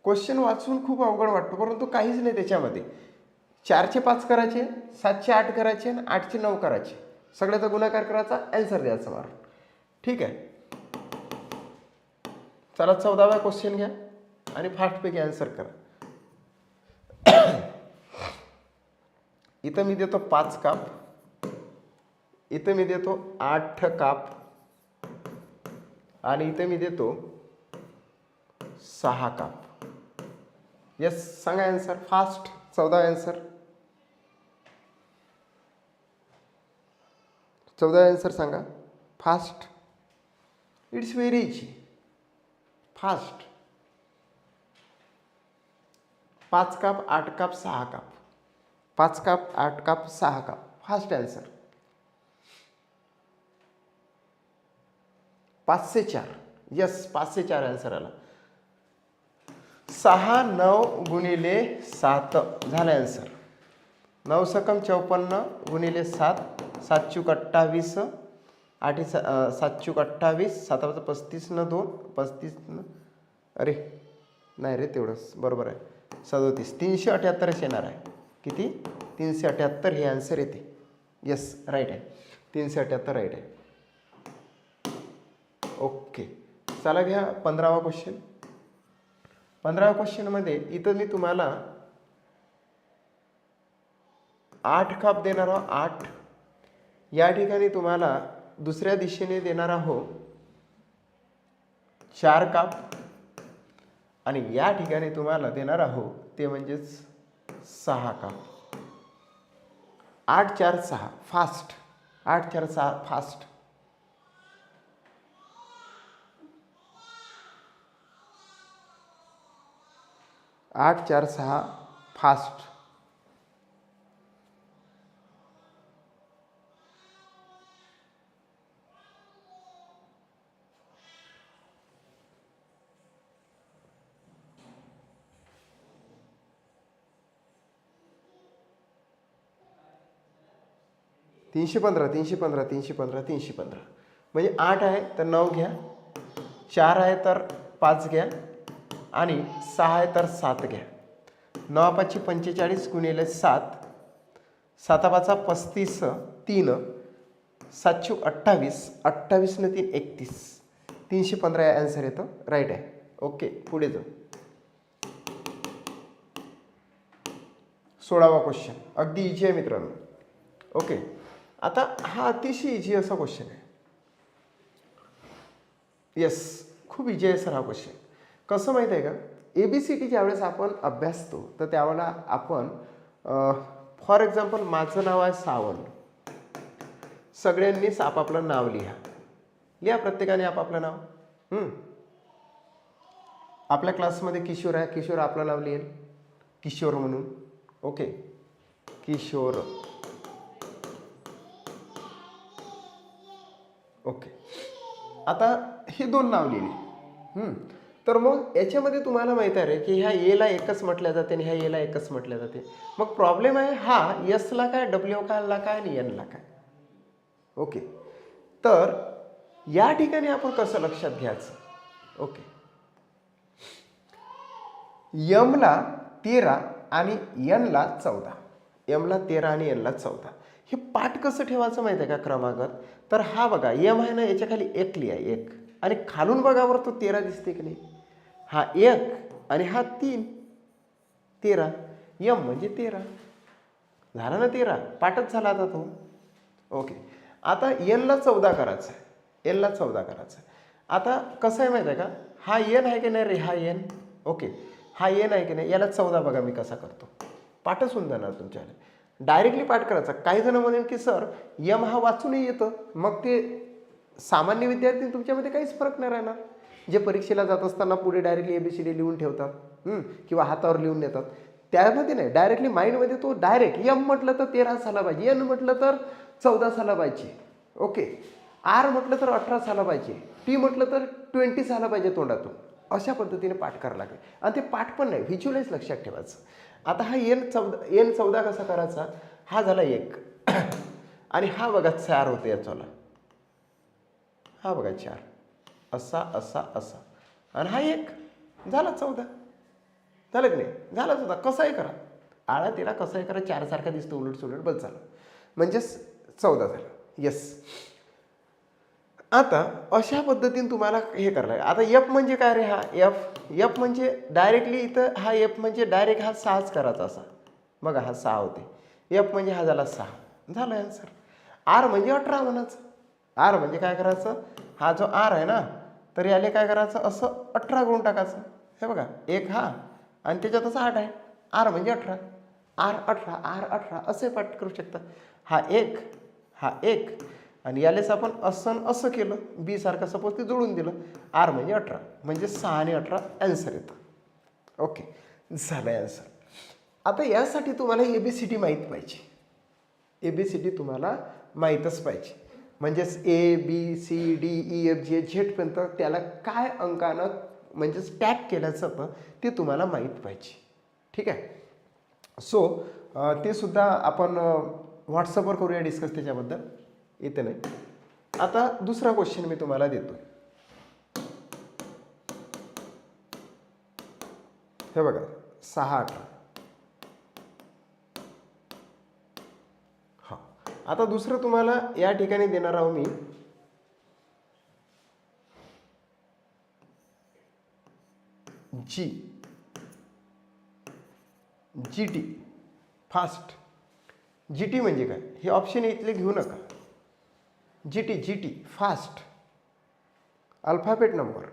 क्वेश्चन वाचून खूप अवघड वाटतो, परंतु काहीच नाही त्याच्यामध्ये. 4चे 5 करायचे, 7चे 8 करायचे, आणि 8चे 9 करायचे. सगळ्याचा गुणाकार करायचा, आन्सर द्यायचा मारून. ठीक आहे, चला 14वा क्वेश्चन घ्या आणि फास्टपैकी आन्सर करा. इथं मी देतो 5 काप, इथं मी देतो 8 काप, आणि इथं मी देतो 6 काप. यस, सांगा आन्सर फास्ट. 14 आन्सर, 14 आन्सर सांगा fast. It's very easy, fast. 5 काप 8 काप 6 काप, 5 काप 8 काप 6 काप, फास्ट आन्सर. 504. यस, 504 आन्सर आला. 6 9 गुणिले 7 झालं आन्सर. 9 सकम 54 गुणिले 7, 7 चूक 28, 8 7 चूक 28, 7 35 न 2 35 न, अरे नाही रे तेवढंच बरोबर आहे. 37 378 येणार आहे. किती? 378 हे आन्सर येते. यस राईट आहे. 378 राईट आहे. ओके, चला घ्या 15वा क्वेश्चन. 15व्या क्वेश्चनमध्ये इथं मी तुम्हाला 8 काप देणार आहो. 8 या ठिकाणी तुम्हाला दुसऱ्या दिशेने देणार आहो 4 काप आणि या ठिकाणी तुम्हाला देणार आहो ते म्हणजेच 6 काप. 8 4 6 फास्ट. 8 4 6 फास्ट. 8 4 6 फास्ट. तीनशे पंधरा म्हणजे 8 आहे तर 9 घ्या, 4 आहे तर 5 घ्या आणि 6 आहे तर 7 घ्या. 9 5 45 गुणिले 7, 7 5 35, 3 7 चूक 28, 28 न 3 31, 315 या आन्सर येतो. राईट आहे. ओके, पुढे जाऊ. 16वा क्वेश्चन अगदी इझी आहे मित्रांनो. ओके, आता हा अतिशय इझी असा क्वेश्चन आहे. येस, खूप इझी आहे सर हा क्वेश्चन. कसं माहीत आहे का, ABCD ज्यावेळेस आपण अभ्यासतो तर त्यावेळेला आपण फॉर एक्झाम्पल माझं नाव आहे सावंत. सगळ्यांनीच आपापलं नाव लिहा प्रत्येकाने आपापलं नाव. आपल्या क्लासमध्ये किशोर आहे, किशोर आपलं नाव लिहेल किशोर म्हणून. ओके, किशोर. ओके, आता ही 2 नाव लिहिली. तर मग याच्यामध्ये तुम्हाला माहीत आहे रे की ह्या एला एकच म्हटल्या जाते आणि ह्या एला एकच म्हटल्या जाते. मग प्रॉब्लेम आहे हा एसला काय, डब्ल्यू ला काय आणि एनला काय. ओके, तर या ठिकाणी आपण कसं लक्षात घ्यायचं. ओके, यमला 13 आणि एनला 14. यमला 13 आणि एनला 14. हे पाठ कसं ठेवायचं माहिती आहे का क्रमागत. तर हा बघा यम आहे ना, याच्या खाली 1 लिहा 1 आणि खालून बघा वर तो 13 दिसते की नाही. हा 1 आणि हा 3, 13. यम म्हणजे 13 झाला ना. 13 पाठच झाला आता तो. ओके, आता एनला 14 करायचं आहे. एनला 14 करायचं आहे. आता कसं आहे माहिती आहे का, हा एन आहे की नाही रे, हा एन. ओके, हा एन आहे की नाही, याला 14 बघा मी कसा करतो. पाठच होऊन जाणार तुमच्याकडे. डायरेक्टली पाठ करायचा. काही जण म्हणेल की सर यम हा वाचूनही येतं, मग ते सामान्य विद्यार्थी तुमच्यामध्ये काहीच फरक नाही राहणार. जे परीक्षेला जात असताना पुढे डायरेक्टली ABCD लिहून ठेवतात किंवा हातावर लिहून देतात, त्यामध्ये नाही. डायरेक्टली माइंडमध्ये तो डायरेक्ट यम म्हटलं तर 13 झाला पाहिजे, एन म्हटलं तर 14 झाला पाहिजे. ओके, आर म्हटलं तर 18 झाला पाहिजे, टी म्हटलं तर 20 झाला पाहिजे तोंडातून. अशा पद्धतीने पाठ करायला लागेल. आणि ते पाठ पण नाही, व्हिज्युअलाइज लक्षात ठेवायचं. आता हा एन 14 कसा करायचा. हा झाला 1 आणि हा बघा 4 होते याच्याला. हा बघा 4 असा असा असा आणि हा 1 झाला 14. झालं की नाही, झाला 14. कसाही करा, आळा तिला कसाही करा, 4 सारखा दिसतो उलट सुलट, बस झालं म्हणजे 14 झालं. येस, आता अशा पद्धतीने तुम्हाला हे करायला. आता एफ म्हणजे काय रे, हा एफ म्हणजे डायरेक्टली इथं हा एफ म्हणजे डायरेक्ट हा 6च करायचा असा. बघा हा 6 होते. एफ म्हणजे हा झाला 6, झालं आन्सर. आर म्हणजे 18 म्हणायचं. आर म्हणजे काय करायचं, हा जो आर आहे ना, तर याले काय करायचं, असं 18 करून टाकायचं. हे बघा 1 हा आणि त्याच्यात असं 8 आहे. आर म्हणजे 18, आर 18 असे पाठ करू शकता. हा 1, हा 1 आणि यालेच आपण असं असं केलं, बी सारखं सपोज ते जोडून दिलं. आर म्हणजे 18 म्हणजे 6 आणि 18 आन्सर येतं. ओके, झालं आन्सर. आता यासाठी तुम्हाला ABCD माहीत पाहिजे. ABCD तुम्हाला माहीतच पाहिजे. म्हणजेच ABCDEFG झेडपर्यंत त्याला काय अंकानं म्हणजेच टॅग केलं जातं ते तुम्हाला माहीत पाहिजे. ठीक आहे. सो ते सुद्धा आपण व्हॉट्सअपवर करूया डिस्कस त्याच्याबद्दल, येते नाही. आता दुसरा क्वेश्चन मी तुम्हाला देतो. हे बघा 6-18. हां, आता दुसरं तुम्हाला या ठिकाणी देणार आहोत मी GT फास्ट. GT म्हणजे काय हे ऑप्शन इथले घेऊ नका. GT fast alphabet number.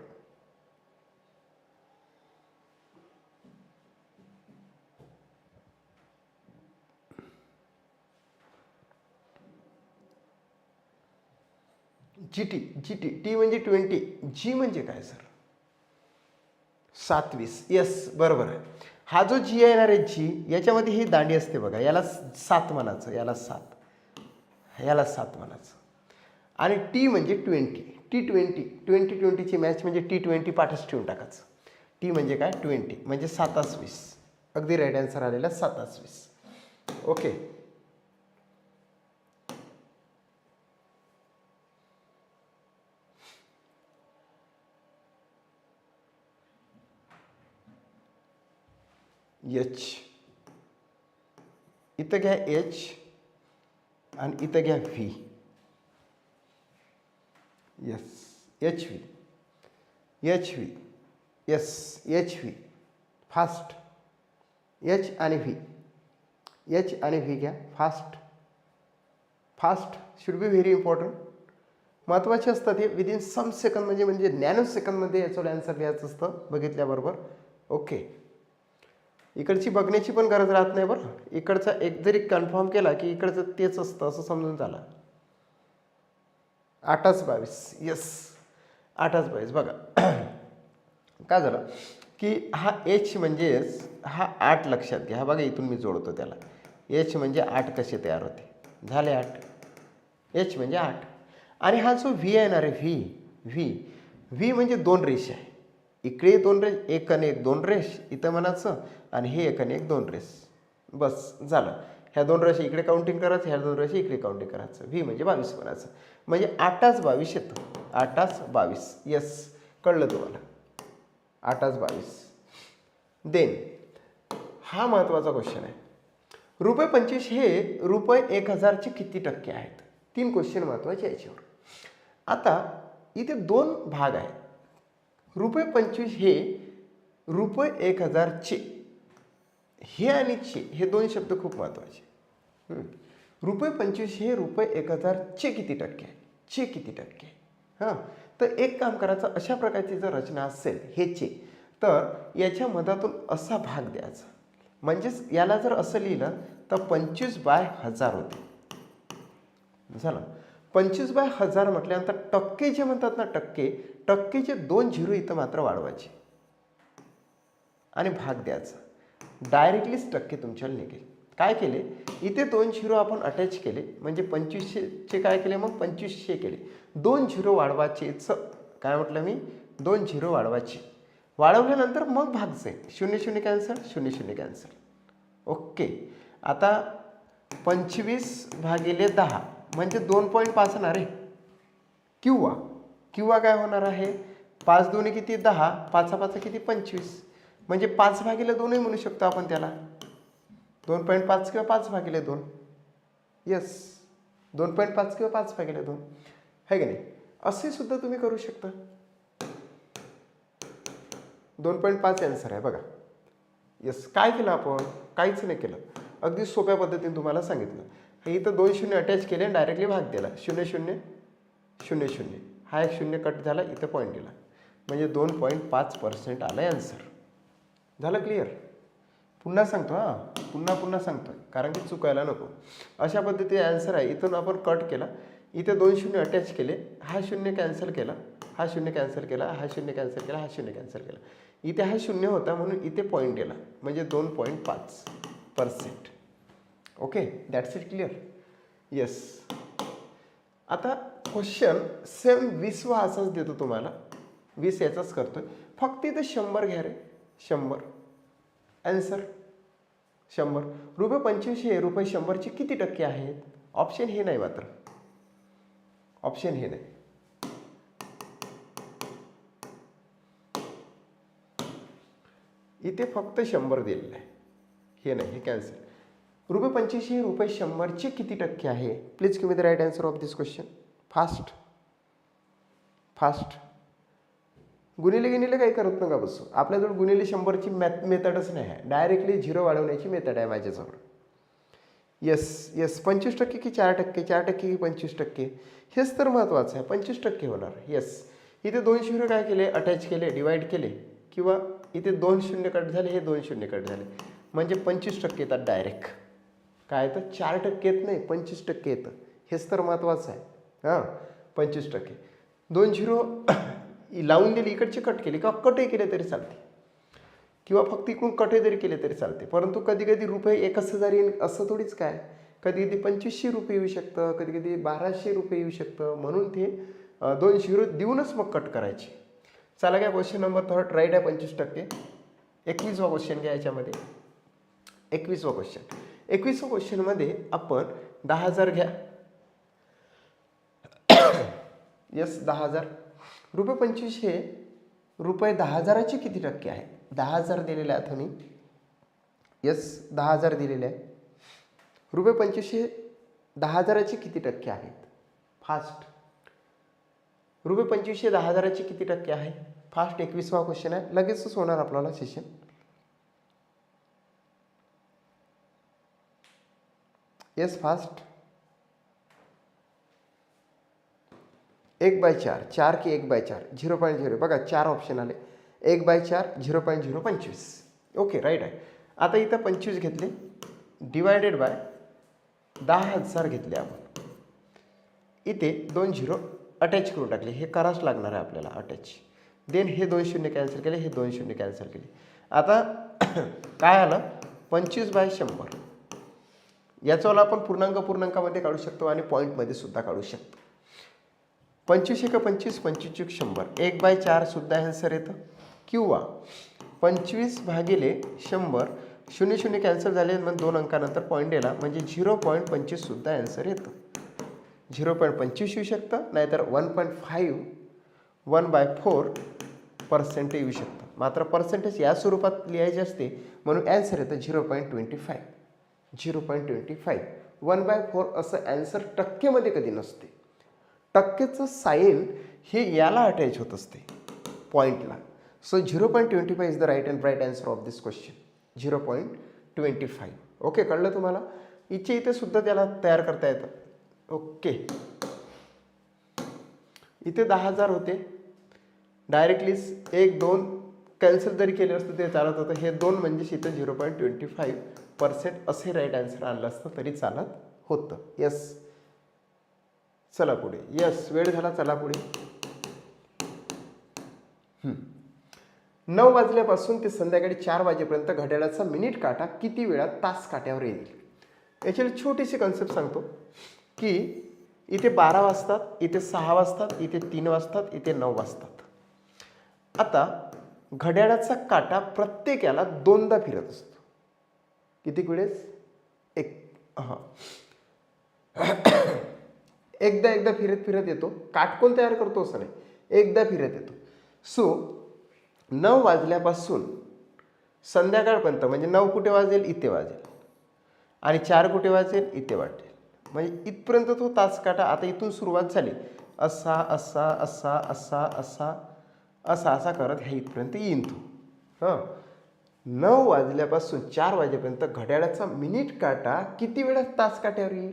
GT T म्हणजे 20. G म्हणजे काय सर? 27. यस, बरोबर आहे. हा जो G येणार आहे G, याच्यामध्ये ही दांडी असते बघा, याला 7 म्हणायचं, याला 7, याला 7 म्हणायचं. आणि T म्हणजे 20. T20ची मॅच म्हणजे T20 पाठच ठेवून टाकायचं. T म्हणजे काय? 20 म्हणजे 27. अगदी राईट आन्सर आलेला 27. ओके. H इथं घ्या H आणि इथं घ्या V. Yes, HV. Yes, HV fast. H आणि V घ्या. Fast should be very important. महत्त्वाचे असतात हे. विदिन सम सेकंद म्हणजे नॅनो सेकंदमध्ये याचं आन्सर लिहायचं असतं बघितल्याबरोबर. ओके. इकडची बघण्याची पण गरज राहत नाही बरं. इकडचा एक जरी कन्फर्म केला की इकडचं तेच असतं असं समजून झालं. 8-22. यस, 8-22. बघा काय झालं की हा H म्हणजेच हा 8 लक्षात घ्या. हा बघा इथून मी जोडतो त्याला. H म्हणजे 8 कसे तयार होते, झाले 8. H म्हणजे 8. आणि हा जो V येणार आहे V म्हणजे 2 रेष आहे. इकडे 2 रेष, एक आणि एक 2 रेष इथं म्हणायचं, आणि हे एक आणि एक 2 रेष. बस झालं. ह्या 2 रेषा इकडे काउंटिंग करायचं, ह्या 2 रेषा इकडे काउंटिंग करायचं. V म्हणजे 22 म्हणायचं. म्हणजे 8-22 येतं. 8-22. यस, कळलं तुम्हाला. 8-22. देन हा महत्त्वाचा क्वेश्चन आहे. ₹25 हे ₹1000चे किती टक्के आहेत? 3 क्वेश्चन महत्त्वाचे याच्यावर. आता इथे 2 भाग आहेत. ₹25 हे ₹1000चे, हे आणि चे हे 2 शब्द खूप महत्त्वाचे. ₹25 हे ₹1000चे किती टक्के आहे? चे किती टक्के? हां, तर एक काम करायचं, अशा प्रकारची जर रचना असेल हे चे, तर याच्या मधातून असा भाग द्यायचा. म्हणजेच याला जर असं लिहिलं तर 25/1000 होते. झालं. 25/1000 म्हटल्यानंतर टक्के जे म्हणतात ना, टक्केचे 2 झिरो इथं मात्र वाढवायचे आणि भाग द्यायचा. डायरेक्टलीच टक्के तुमच्याला निघेल. काय केले, इथे 2 झिरो आपण अटॅच केले, म्हणजे 2500चे काय केले, मग 2500 केले. 2 झिरो वाढवायचेच. काय म्हटलं मी? 2 झिरो वाढवायचे. वाढवल्यानंतर मग भाग जाईल. 0 कॅन्सल, 0 कॅन्सल. ओके. आता 25/10 म्हणजे 2.5 होणार आहे. किंवा काय होणार आहे, 5 2 किती 10, 5 किती 25, म्हणजे 5/2 म्हणू शकतो आपण त्याला. 2.5 किंवा 5/2. यस, 2.5 किंवा 5/2 आहे की नाही. असे सुद्धा तुम्ही करू शकता. 2.5 आन्सर आहे बघा. यस, काय केलं आपण? काहीच नाही केलं. अगदी सोप्या पद्धतीने तुम्हाला सांगितलं. इथं 2 शून्य अटॅच केले, डायरेक्टली भाग दिला. 0 0 0 0. हा एक 0 कट झाला, इथं पॉईंट दिला, म्हणजे 2.5% आलं आन्सर. झालं क्लिअर? पुन्हा सांगतो, पुन्हा सांगतो, कारण की चुकायला नको. अशा पद्धतीने आन्सर आहे. इथून आपण कट केला, इथे 2 शून्य अटॅच केले, हा 0 कॅन्सल केला, हा 0 कॅन्सल केला, हा 0 कॅन्सल केला, हा 0 कॅन्सल केला. इथे हा 0 होता म्हणून इथे पॉईंट दिला, म्हणजे 2.5. %. Okay, that's it, clear. Yes. आता क्वेश्चन सेम 20 असाच देतो तुम्हाला, 20 याचाच करतोय, फक्त इथं 100 घ्या रे. 100 ॲन्सर 100. रुपये 25 रुपये 100चे किती टक्के आहेत? ऑप्शन हे नाही, मात्र ऑप्शन हे नाही. इथे फक्त 100 दिलेलं आहे, हे नाही, हे कॅन्सल. रुपये 25 रुपये 100चे किती टक्के आहे? Please give me the right answer of this question. Fast fast. गुणिले गिणिले काही करत नका बसू. आपल्याजवळ गुणिले 100ची मेथडच नाही आहे, डायरेक्टली 0 वाढवण्याची मेथड आहे माझ्याजवळ. Yes yes. 25% की 4%? 4% की 25%? हेच तर महत्त्वाचं आहे. 25% होणार. येस. इथे 2 शून्य काय केले? अटॅच केले, डिवाइड केले, किंवा इथे 2 शून्य कट झाले, हे 2 शून्य कट झाले, म्हणजे 25% येतात डायरेक्ट. काय तर 4% येत नाही, 25% येतं. हेच तर महत्त्वाचं आहे. हां, 25%. 2 झिरो लावून दिली, इकडचे कट केले किंवा कटही केले तरी चालते, किंवा फक्त इकडून कटही जरी केले तरी चालते. परंतु कधी कधी रुपये 1000 येईल असं थोडीच काय, कधी कधी 2500 रुपये येऊ शकतं, कधी कधी 1200 रुपये येऊ शकतं. म्हणून ते 2 झिरो देऊनच मग कट करायचे. चला घ्या क्वेश्चन नंबर 3. राईट आहे 25%. 21वा क्वेश्चन घ्या याच्यामध्ये. 21वा क्वेश्चन. 21वा क्वेश्चनमध्ये आपण 10,000 घ्या. येस, 10,000. रुपये 25 हे रुपये 10,000चे किती टक्के आहे? 10,000 दिलेले आहेत मी. येस, 10,000 दिलेले आहे. रुपये 25 हे 10,000चे किती टक्के आहेत? फास्ट. रुपये 25 हे 10,000चे किती टक्के आहे? फास्ट. 21वा क्वेश्चन आहे, लगेचच होणार आपल्याला सेशन. Yes, fast. 1/4. 4 की 1/4? 0.0. बघा 4 ऑप्शन आले. 1/4 0.025. ओके, राईट आहे. आता इथं 25 घेतले, डिवायडेड बाय 10,000 घेतले आपण. इथे 2 झिरो अटॅच करून टाकले, हे करावंच लागणार आहे आपल्याला अटॅच. देन हे 2 शून्य कॅन्सल केले, हे 2 शून्य कॅन्सल केले. आता काय आलं? 25/100. याच्यावर आपण पूर्णांकामध्ये काढू शकतो आणि पॉईंटमध्ये सुद्धा काढू शकतो. 25 एक 25, 25 एक 100. 1/4 सुद्धा आन्सर येतं, किंवा 25/100. 0 0 कॅन्सल झाले, मग 2 अंकानंतर पॉईंट दिला म्हणजे 0.25 सुद्धा आन्सर येतं. 0.25 येऊ शकतं, नाहीतर 1.5 1/4% येऊ शकतं. मात्र पर्सेंटेज या स्वरूपात लिहायचे असते, म्हणून आन्सर येतं 0.25. 0.25. 1/4 असं आन्सर टक्केमध्ये कधी नसते. टक्केचं साईन हे याला अटॅच होत असते, पॉईंटला. So 0.25 is the right and right answer of this question. 0.25. Okay, कळलं तुम्हाला? इथे सुद्धा त्याला तयार करता येतं. ओके, इथे 10,000 होते, डायरेक्टलीच 1 2 कॅन्सल जरी केले असतं ते चालत होतं. हे 2 म्हणजे इथं 0.25% असे राईट आन्सर आणलं असतं तरी चालत होतं. येस, चला पुढे. यस, वेळ झाला, चला पुढे. 9 वाजल्यापासून ते संध्याकाळी 4 वाजेपर्यंत घड्याळाचा मिनिट काटा किती वेळात तास काट्यावर येईल? याची छोटीशी कन्सेप्ट सांगतो की इथे 12 वाजतात, इथे 6 वाजतात, इथे 3 वाजतात, इथे 9 वाजतात. आता घड्याळाचा काटा प्रत्येकाला 2दा फिरत असतो. किती वेळेस? एकदा फिरत येतो. काटकोन तयार करतो असं नाही, एकदा फिरत येतो. सो 9 वाजल्यापासून संध्याकाळपर्यंत, म्हणजे 9 कुठे वाजेल? इथे वाजेल, आणि 4 कुठे वाजेल? इथे वाटेल. म्हणजे इथपर्यंत तो तास काटा. आता इथून सुरुवात झाली, असा असा असा असा असा असा असा करत ह्या इथपर्यंत येईन तो. 9 वाजल्यापासून 4 वाजेपर्यंत घड्याळाचा मिनिट काटा किती वेळात तास काट्यावर येईल?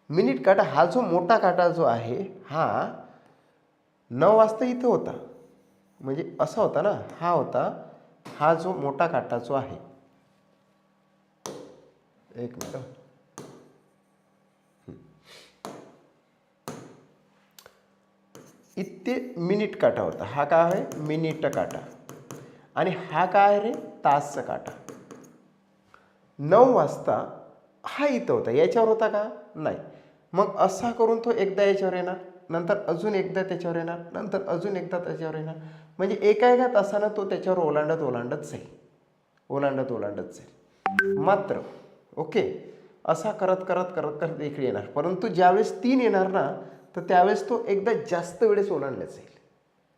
मिनिट काटा हा जो मोठा काटा जो आहे, हा 9 वाजता इथं होता, म्हणजे असा होता ना, हा होता. हा जो मोठा काटा जो आहे, एक मिनिट, इथे मिनिट काटा होता. हा काय आहे? मिनिट काटा. आणि हा काय आहे रे? तासचा काटा. 9 वाजता हा इथं होता, याच्यावर होता का? नाही. मग असा करून तो एकदा याच्यावर येणार, नंतर अजून एकदा त्याच्यावर येणार, नंतर अजून एकदा त्याच्यावर येणार. म्हणजे एका तासानं तो त्याच्यावर ओलांडत जाईल. मात्र ओके, असा करत इकडे येणार. परंतु ज्यावेळेस 3 येणार ना, तर त्यावेळेस तो एकदा जास्त वेळेस ओलांडला जाईल.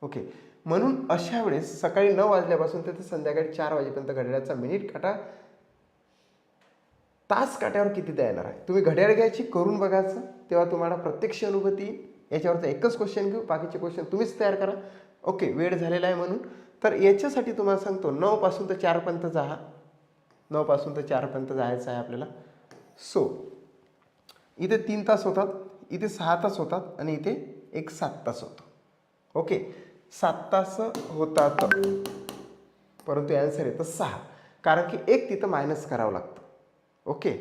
ओके, म्हणून अशा वेळेस सकाळी 9 वाजल्यापासून ते संध्याकाळी 4 वाजेपर्यंत घड्याळाचा मिनिट काटा तास काट्यावर कितीदा येणार आहे. तुम्ही घड्याळ घ्यायची, करून बघायचं, तेव्हा तुम्हाला प्रत्यक्ष अनुभूती. याच्यावरचा एकच क्वेश्चन घेऊ, बाकीचे क्वेश्चन तुम्हीच तयार करा. ओके, वेळ झालेला आहे म्हणून. तर याच्यासाठी तुम्हाला सांगतो 9 पासून तर 4 पर्यंत जा. 9 पासून तर 4 पर्यंत जायचं आहे आपल्याला. सो इथे 3 तास होतात, इथे 6 तास होतात आणि इथे एक 7 तास होतो. ओके, 7 तास होतात, परंतु ॲन्सर येतं 6, कारण की एक तिथं मायनस करावं लागतं. ओके,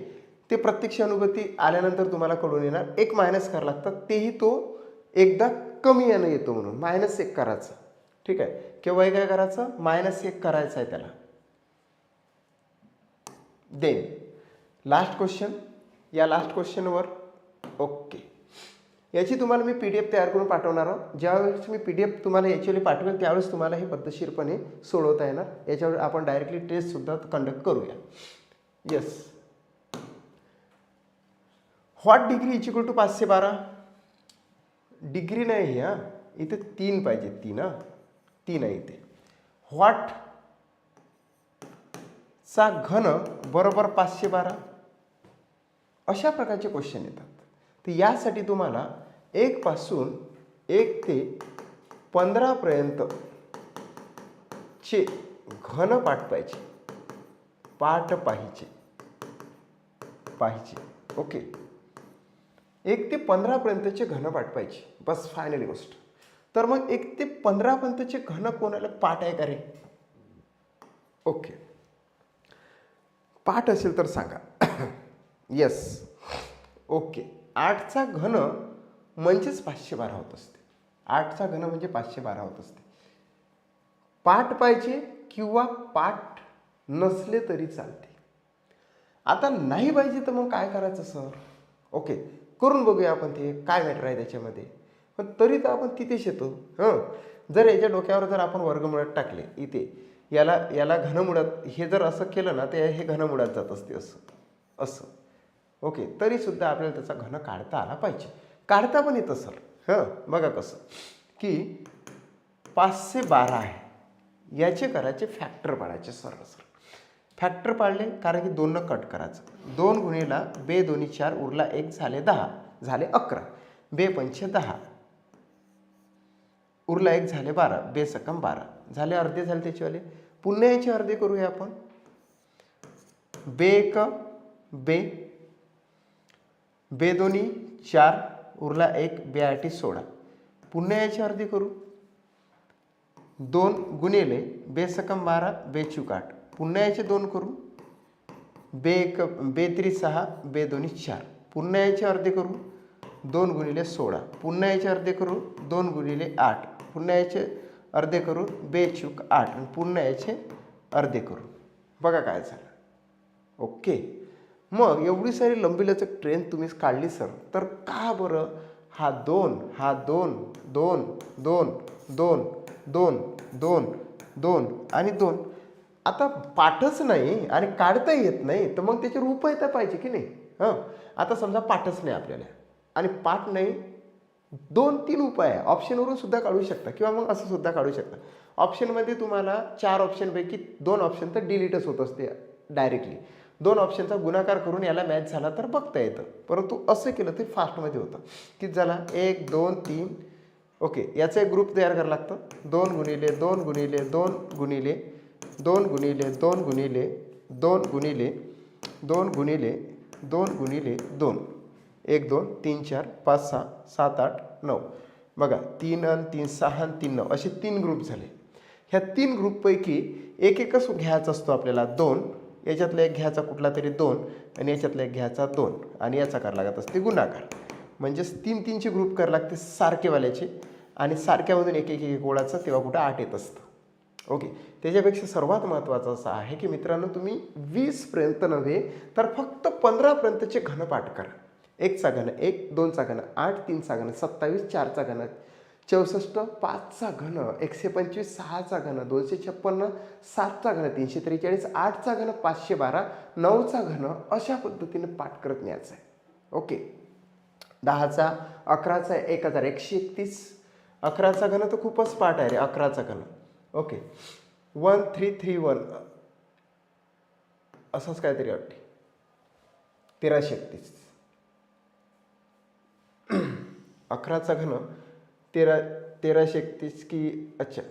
ते प्रत्यक्ष अनुभूती आल्यानंतर तुम्हाला कळून येणार. एक मायनस करावं लागतं, तेही तो एकदा कमी यानं येतो म्हणून -1 करायचं. ठीक आहे, केव्हाही काय करायचं, -1 करायचं आहे त्याला. Then last question. या लास्ट क्वेश्चनवर ओके, याची तुम्हाला मी PDF तयार करून पाठवणार आहोत. ज्यावेळेस मी PDF तुम्हाला ॲक्च्युअली पाठवेल त्यावेळेस तुम्हाला हे पद्धतशीरपणे सोडवता येणार. याच्यावर आपण डायरेक्टली टेस्टसुद्धा कंडक्ट करूया. Yes, what degree is equal to 512? Degree नाही हां, इथे 3 पाहिजे. 3 3 आहे इथे. व्हॉट चा घन बरोबर 512, अशा प्रकारचे क्वेश्चन येतात. तर यासाठी तुम्हाला 1 पासून 1 ते 15 पर्यंत चे घन पाठ पाहिजे. ओके, 1 ते 15 पर्यंतचे घन पाठ पाहिजे, बस फायनली गोष्ट. तर मग 1 ते 15 पर्यंतचे घन कोणाला पाठ आहे का रे? ओके, पाठ असेल तर सांगा. Yes, okay. 8चा घन म्हणजेच 512 होत असते. 8चा घन म्हणजे 512 होत असते. पाठ पाहिजे किंवा पाठ नसले तरी चालते. आता नाही पाहिजे तर मग काय करायचं सर? ओके, करून बघूया आपण ते काय मॅटर आहे त्याच्यामध्ये. पण तरी तर आपण तिथेच येतो. जर याच्या डोक्यावर जर आपण वर्गमुळात टाकले, इथे याला घनमुळात हे जर असं केलं ना, तर हे घनमुळात जात असते असं. ओके, तरीसुद्धा आपल्याला त्याचा घन काढता आला पाहिजे. काढता पण येतं सर. बघा कसं की 512 आहे, याचे करायचे फॅक्टर पाडायचे सर. फॅक्टर पाडले कारण की 2 न कट करायचं. 2 गुणिला बे 2 4 उरला 1 झाले 10, झाले 11. बे 5 10 उरला 1 झाले 12, बे सकम 12 झाले. अर्धे झाले त्याचेवाले. पुन्हा याचे अर्धे करूया आपण. बे 1 बे 2 4 उरला 1, बे 8 16. पुन्हा याचे अर्धे करू. 2 गुणिले बे सकम 12 बे 8. पुन्हा याचे 2 करू. बे 3 6 बे 2 4. पुन्हा याचे अर्धे करू. 2 गुणिले 16. पुन्हा याचे अर्धे करू. 2 गुणिले 8. पुन्हा याचे अर्धे करू. बे 8 आणि पुन्हा याचे अर्धे करू. बघा काय झालं. ओके, मग एवढी सारी लंबीलचक ट्रेन तुम्ही काढली सर, तर का बरं हा 2 हा 2 2 2 2 2 2 2 आणि 2? आता पाठच नाही आणि काढता येत नाही, तर मग त्याचे रूप येता पाहिजे की नाही? आता समजा पाठच नाही आपल्याला आणि पाठ नाही, 2-3 उपाय आहे. ऑप्शनवरून सुद्धा काढू शकता किंवा मग असं सुद्धा काढू शकता. ऑप्शनमध्ये तुम्हाला 4 ऑप्शनपैकी 2 ऑप्शन तर डिलीटच होत असते डायरेक्टली. 2 ऑप्शनचा गुणाकार करून याला मॅच झाला तर बघता येतं. परंतु असं केलं ते फास्टमध्ये होतं. किती झाला? 1 2 3. ओके, याचा एक ग्रुप तयार करावं लागतं. 2 गुणिले 2 गुणिले 2 गुणिले 2 गुणिले 2 गुणिले 2 गुणिले 2 गुणिले 2 गुणिले 2. 1 2 3 4 5 6 7 8 9. बघा 3 आणि 3 6 आणि 3 9 असे 3 ग्रुप झाले. ह्या 3 ग्रुपपैकी एकच घ्यायचा असतो आपल्याला. 2 याच्यातला एक घ्यायचा कुठला तरी 2 आणि याच्यातला एक घ्यायचा 2 आणि याचा करायला लागत असते गुणाकार. म्हणजेच 3-3चे ग्रुप करायला लागते सारखेवाल्याचे आणि सारख्यामधून एक ओळाचं, तेव्हा कुठं 8 येत असतं. ओके. त्याच्यापेक्षा सर्वात महत्त्वाचं असं आहे की मित्रांनो, तुम्ही 20पर्यंत नव्हे तर फक्त 15पर्यंतचे घन पाठ करा. 1चा घन 1, 2चा घन 8, 3चा घन 27, 4चा घन 64, 5चा घन 125, 6चा घन 256, 7चा घन 343, 8चा घन 512, 9चा घन अशा पद्धतीने पाठ करत न्यायचं आहे. ओके. 10चा 11चा 1131, 11चा घन तर खूपच पाठ आहे रे, 11चा घन. ओके. 1331 असंच काहीतरी वाटते, 1331. 11चा घन 1331 की अच्छा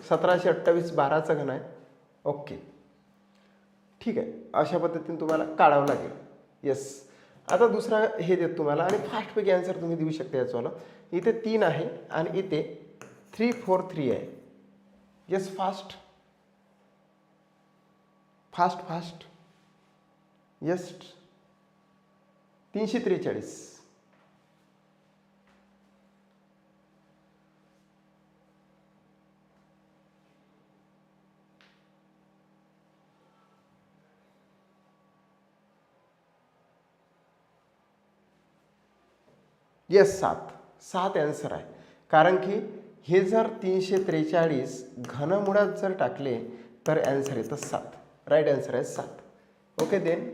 1728, 12चा घन आहे. ओके, ठीक आहे. अशा पद्धतीने तुम्हाला काढावं लागेल. येस. आता दुसरा हे देत तुम्हाला आणि फास्टपैकी आन्सर तुम्ही देऊ शकता याचवाला. इथे 3 आहे आणि इथे 343 आहे. Yes, fast fast fast. Yes, 343. Yes, 7 answer आहे. कारण की हे जर 343 घनमुळात जर टाकले तर ॲन्सर येतं 7. राईट ॲन्सर आहे 7. ओके. देन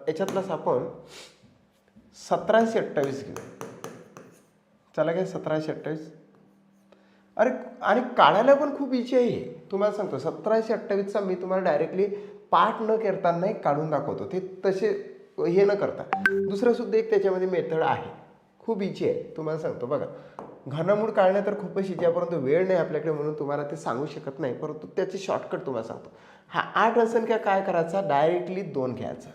याच्यातलाच आपण 1728 घेऊ. चला काय 1728. अरे आणि काढायला पण खूप इजी आहे हे. तुम्हाला सांगतो 1728चा मी तुम्हाला डायरेक्टली पाठ न करताना काढून दाखवतो. ते तसे हे न करता दुसरंसुद्धा एक त्याच्यामध्ये मेथड आहे, खूप इजी आहे. तुम्हाला सांगतो बघा, घनमूळ काढणं तर खूपच इजी आहे, परंतु वेळ नाही आपल्याकडे म्हणून तुम्हाला ते सांगू शकत नाही. परंतु त्याचे शॉर्टकट तुम्हाला सांगतो. हा 8 असेल का काय करायचा, डायरेक्टली 2 घ्यायचा.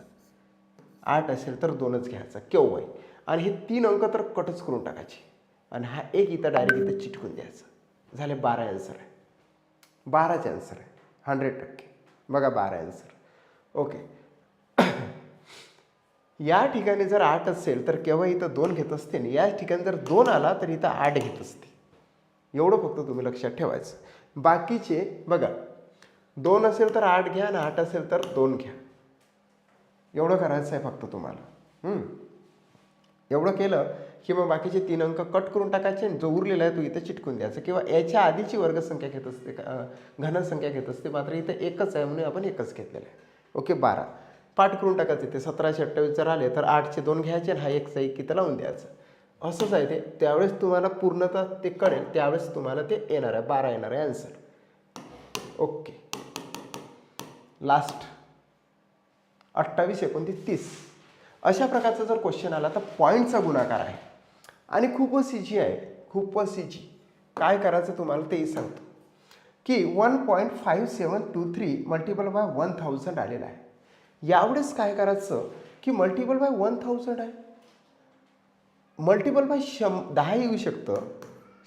8 असेल तर 2च घ्यायचा केव्हाही. आणि हे 3 अंक तर कटच करून टाकायचे आणि हा 1 इथं डायरेक्ट इथं चिटकून द्यायचा. झाले 12 ॲन्सर आहे. 12च ॲन्सर आहे 100%. बघा 12 ॲन्सर. ओके. या ठिकाणी जर 8 असेल तर केव्हा इथं 2 घेत असते आणि या ठिकाणी जर 2 आला तर इथं 8 घेत असते. एवढं फक्त तुम्ही लक्षात ठेवायचं. बाकीचे बघा, 2 असेल तर 8 घ्या आणि 8 असेल तर 2 घ्या. एवढं करायचं आहे फक्त तुम्हाला. एवढं केलं की मग बाकीचे 3 अंक कट करून टाकायचे आणि जो उरलेला आहे तो इथं चिटकून द्यायचा. किंवा याच्या आधीची वर्गसंख्या घेत असते, घनसंख्या घेत असते, मात्र इथं एकच आहे म्हणून आपण एकच घेतलेलं आहे. ओके. 12 पाठ करून टाकायचे. ते 1728 जर आले तर 8चे 2 घ्यायचे आणि हा 1चा 1 इथं लावून द्यायचं. असंच आहे ते. त्यावेळेस तुम्हाला पूर्णतः ते कळेल, त्यावेळेस तुम्हाला ते येणार आहे. 12 येणार आहे आन्सर. ओके. लास्ट 28, 29, 30. अशा प्रकारचा जर क्वेश्चन आला तर पॉईंटचा गुणाकार आहे आणि खूपच इझी आहे, खूपच इझी. काय करायचं तुम्हाला तेही सांगतो की 1.5723 मल्टिपल बाय 1000 आलेला आहे. यावेळेस काय करायचं की मल्टिपल बाय 1000 आहे, मल्टिपल बाय 10 येऊ शकतं,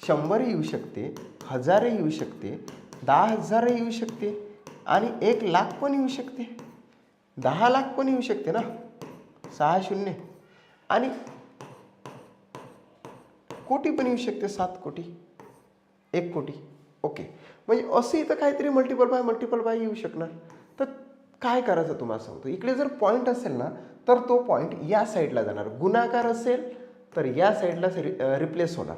100 येऊ शकते, 1000 येऊ शकते, 10,000 येऊ शकते आणि 1,00,000 पण येऊ शकते, 10,00,000 पण येऊ शकते ना. 6 शून्य आणि कोटी पण येऊ शकते, 7 कोटी, 1 कोटी. ओके. म्हणजे असं इथं काहीतरी मल्टिपल बाय येऊ शकणार. तर काय करायचं तुम्हाला सांगतो. इकडे जर पॉईंट असेल ना तर तो पॉईंट या साईडला जाणार, गुणाकार असेल तर या साईडला रिप्लेस होणार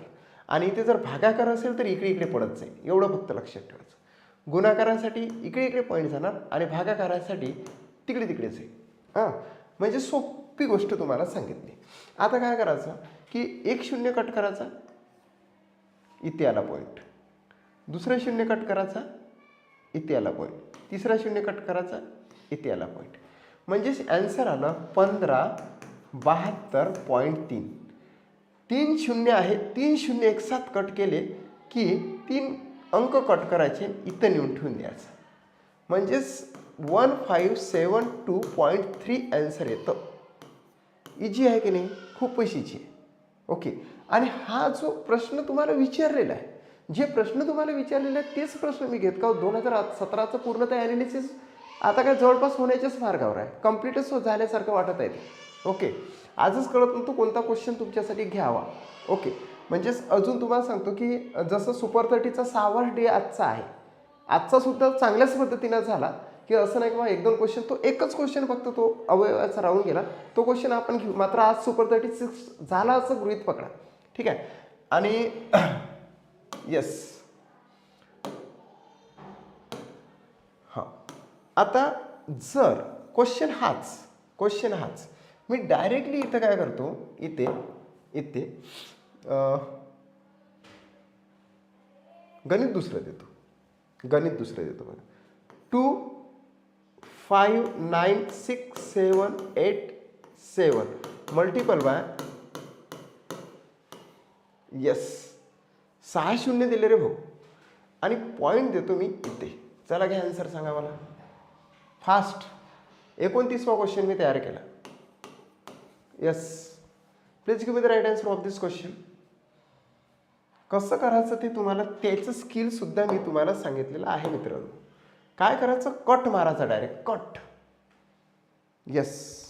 आणि इथे जर भागाकार असेल तर इकडे इकडे पडत जाईल. एवढं फक्त लक्षात ठेवायचं. गुणाकारासाठी इकडे इकडे पॉईंट जाणार आणि भागाकारासाठी तिकडे तिकडेच आहे. म्हणजे सोपी गोष्ट तुम्हाला सांगितली. आता काय करायचं की 1 शून्य कट करायचा, इथे आला पॉईंट. दुसरा शून्य कट करायचा, इथे आला पॉईंट. तिसरा शून्य कट करायचा, इथे आला पॉईंट. म्हणजेच ॲन्सर आलं 1572.3. 3 शून्य आहे, 3 शून्य एक साथ कट केले की 3 अंक कट करायचे, इथं नेऊन ठेवून द्यायचं. म्हणजेच 1572.3 ॲन्सर येतं. इजी आहे की नाही, खूपच इजी आहे. ओके. आणि हा जो प्रश्न तुम्हाला विचारलेला आहे, जे प्रश्न तुम्हाला विचारलेले आहेत तेच प्रश्न मी घेत का 2017चं पूर्णतः ॲनालिसिस आता काय जवळपास होण्याच्याच मार्गावर आहे, कम्प्लीटच झाल्यासारखं वाटत आहे. ओके. आजच कळत नव्हतं कोणता क्वेश्चन तुमच्यासाठी घ्यावा. ओके. म्हणजेच अजून तुम्हाला सांगतो की जसं सुपर 30चा 6वा डे आजचा आहे, आजचा सुद्धा चांगल्याच पद्धतीनं झाला की असं नाही किंवा 1-2 क्वेश्चन, तो एकच क्वेश्चन फक्त तो अवयवाचा राहून गेला, तो क्वेश्चन आपण घेऊ. मात्र आज सुपर 36 झाला असं गृहीत पकडा. ठीक आहे. आणि येस, हां, आता जर क्वेश्चन हाच मी डायरेक्टली इथं काय करतो, इथे गणित दुसरं देतो बघा. 2 5 9 6 7 8 7 मल्टिपल बाय, येस, 6 शून्य दिले रे भाऊ, आणि पॉईंट देतो मी इथे. चला घ्या आन्सर, सांगा मला फास्ट. 29वा क्वेश्चन मी तयार केला. Yes, please give me the right answer of this question. कसं करायचं ते तुम्हाला, त्याचं स्किल सुद्धा मी तुम्हाला सांगितलेलं आहे मित्रांनो. काय करायचं, कट मारायचा, direct cut. Yes,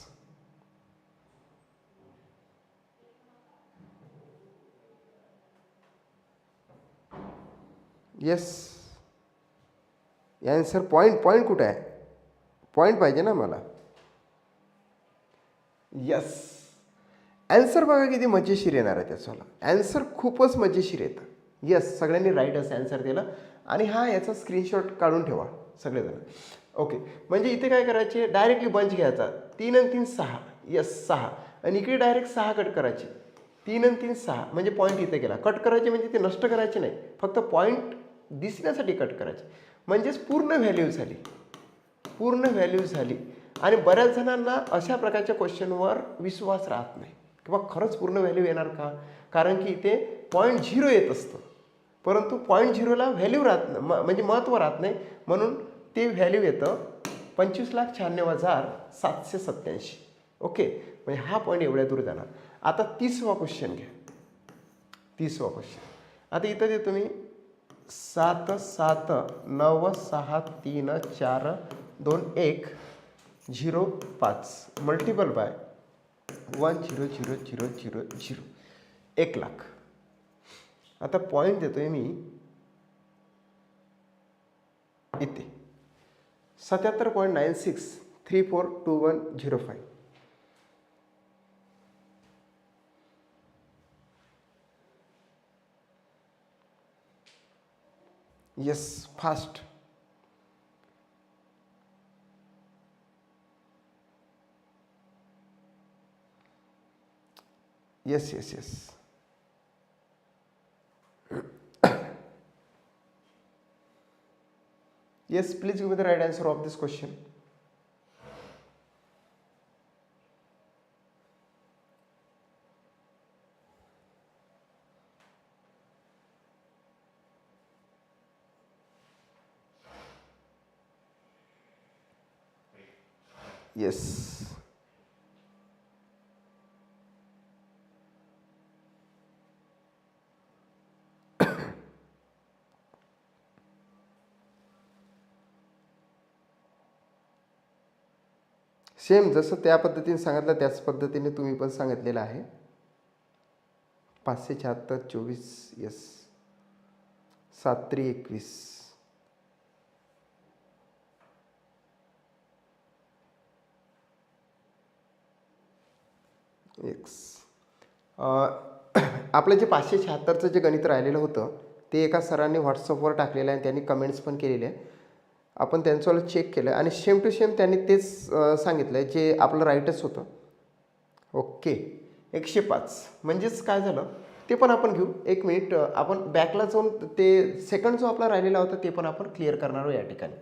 yes, answer point कुठे आहे, पॉईंट पाहिजे ना मला. येस, ॲन्सर बघा किती मजेशीर येणार आहे त्याच्याला. ॲन्सर खूपच मजेशीर येतं. येस, सगळ्यांनी राईट असं ॲन्सर दिलं. आणि हा याचा स्क्रीनशॉट काढून ठेवा सगळेजण. ओके, म्हणजे इथे काय करायचे, डायरेक्टली बंच घ्यायचा. 3 आणि 3 6, येस 6, आणि इकडे डायरेक्ट 6 कट करायचे. 3 आणि 3 6 म्हणजे पॉईंट इथे गेला. कट करायचे म्हणजे ते नष्ट करायचे नाही, फक्त पॉईंट दिसण्यासाठी कट करायचे. म्हणजेच पूर्ण व्हॅल्यू झाली. आणि बऱ्याच जणांना अशा प्रकारच्या क्वेश्चनवर विश्वास राहत नाही किंवा खरंच पूर्ण व्हॅल्यू येणार का, कारण की इथे 0.0 येत असतं, परंतु 0.0ला व्हॅल्यू राहत नाही, म्हणजे महत्त्व राहत नाही, म्हणून ते व्हॅल्यू येतं 25,96,787. ओके, म्हणजे हा पॉईंट एवढ्या दूर जाणार. आता 30वा क्वेश्चन घ्या. 30वा क्वेश्चन आता इथं देतो मी. 7 7 9 6 3 4 2 1 0 5 मल्टिपल बाय 1,0,0,0,0,0 1,00,000. आता पॉईंट देतोय मी इथे 77.96342105. Yes, fast. Yes yes yes, yes, please give me the right answer of this question. Yes. Same जसं त्या पद्धतीने सांगितलं त्याच पद्धतीने तुम्ही पण सांगितलेलं आहे. 576 24, यस, 7 21. एक्स. आपलं जे 576चं जे गणित राहिलेलं होतं ते एका सरांनी व्हॉट्सअपवर टाकलेलं आहे, त्यांनी कमेंट्स पण केलेले आहे. आपण त्यांच्यावाला चेक केलं आणि सेम टू सेम त्यांनी तेच सांगितलं आहे जे आपलं राईटच होतं. ओके, 105 म्हणजेच काय झालं ते पण आपण घेऊ. एक मिनिट, आपण बॅकला जाऊन ते सेकंड जो आपला राहिलेला होता ते पण आपण क्लिअर करणार आहोत या ठिकाणी.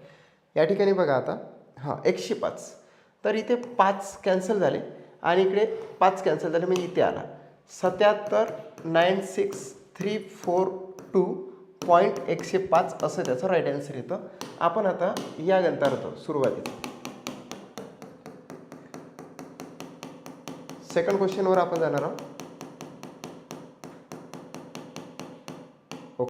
या ठिकाणी बघा आता, हां 105, तर इथे 5 कॅन्सल झाले आणि इकडे 5 कॅन्सल झाले, म्हणजे इथे आला 77,96,342.105 असं त्याचं राईट आन्सर येतं. आपण आता या गणितावर सुरुवातीला सेकंड क्वेश्चनवर आपण जाणार आहोत.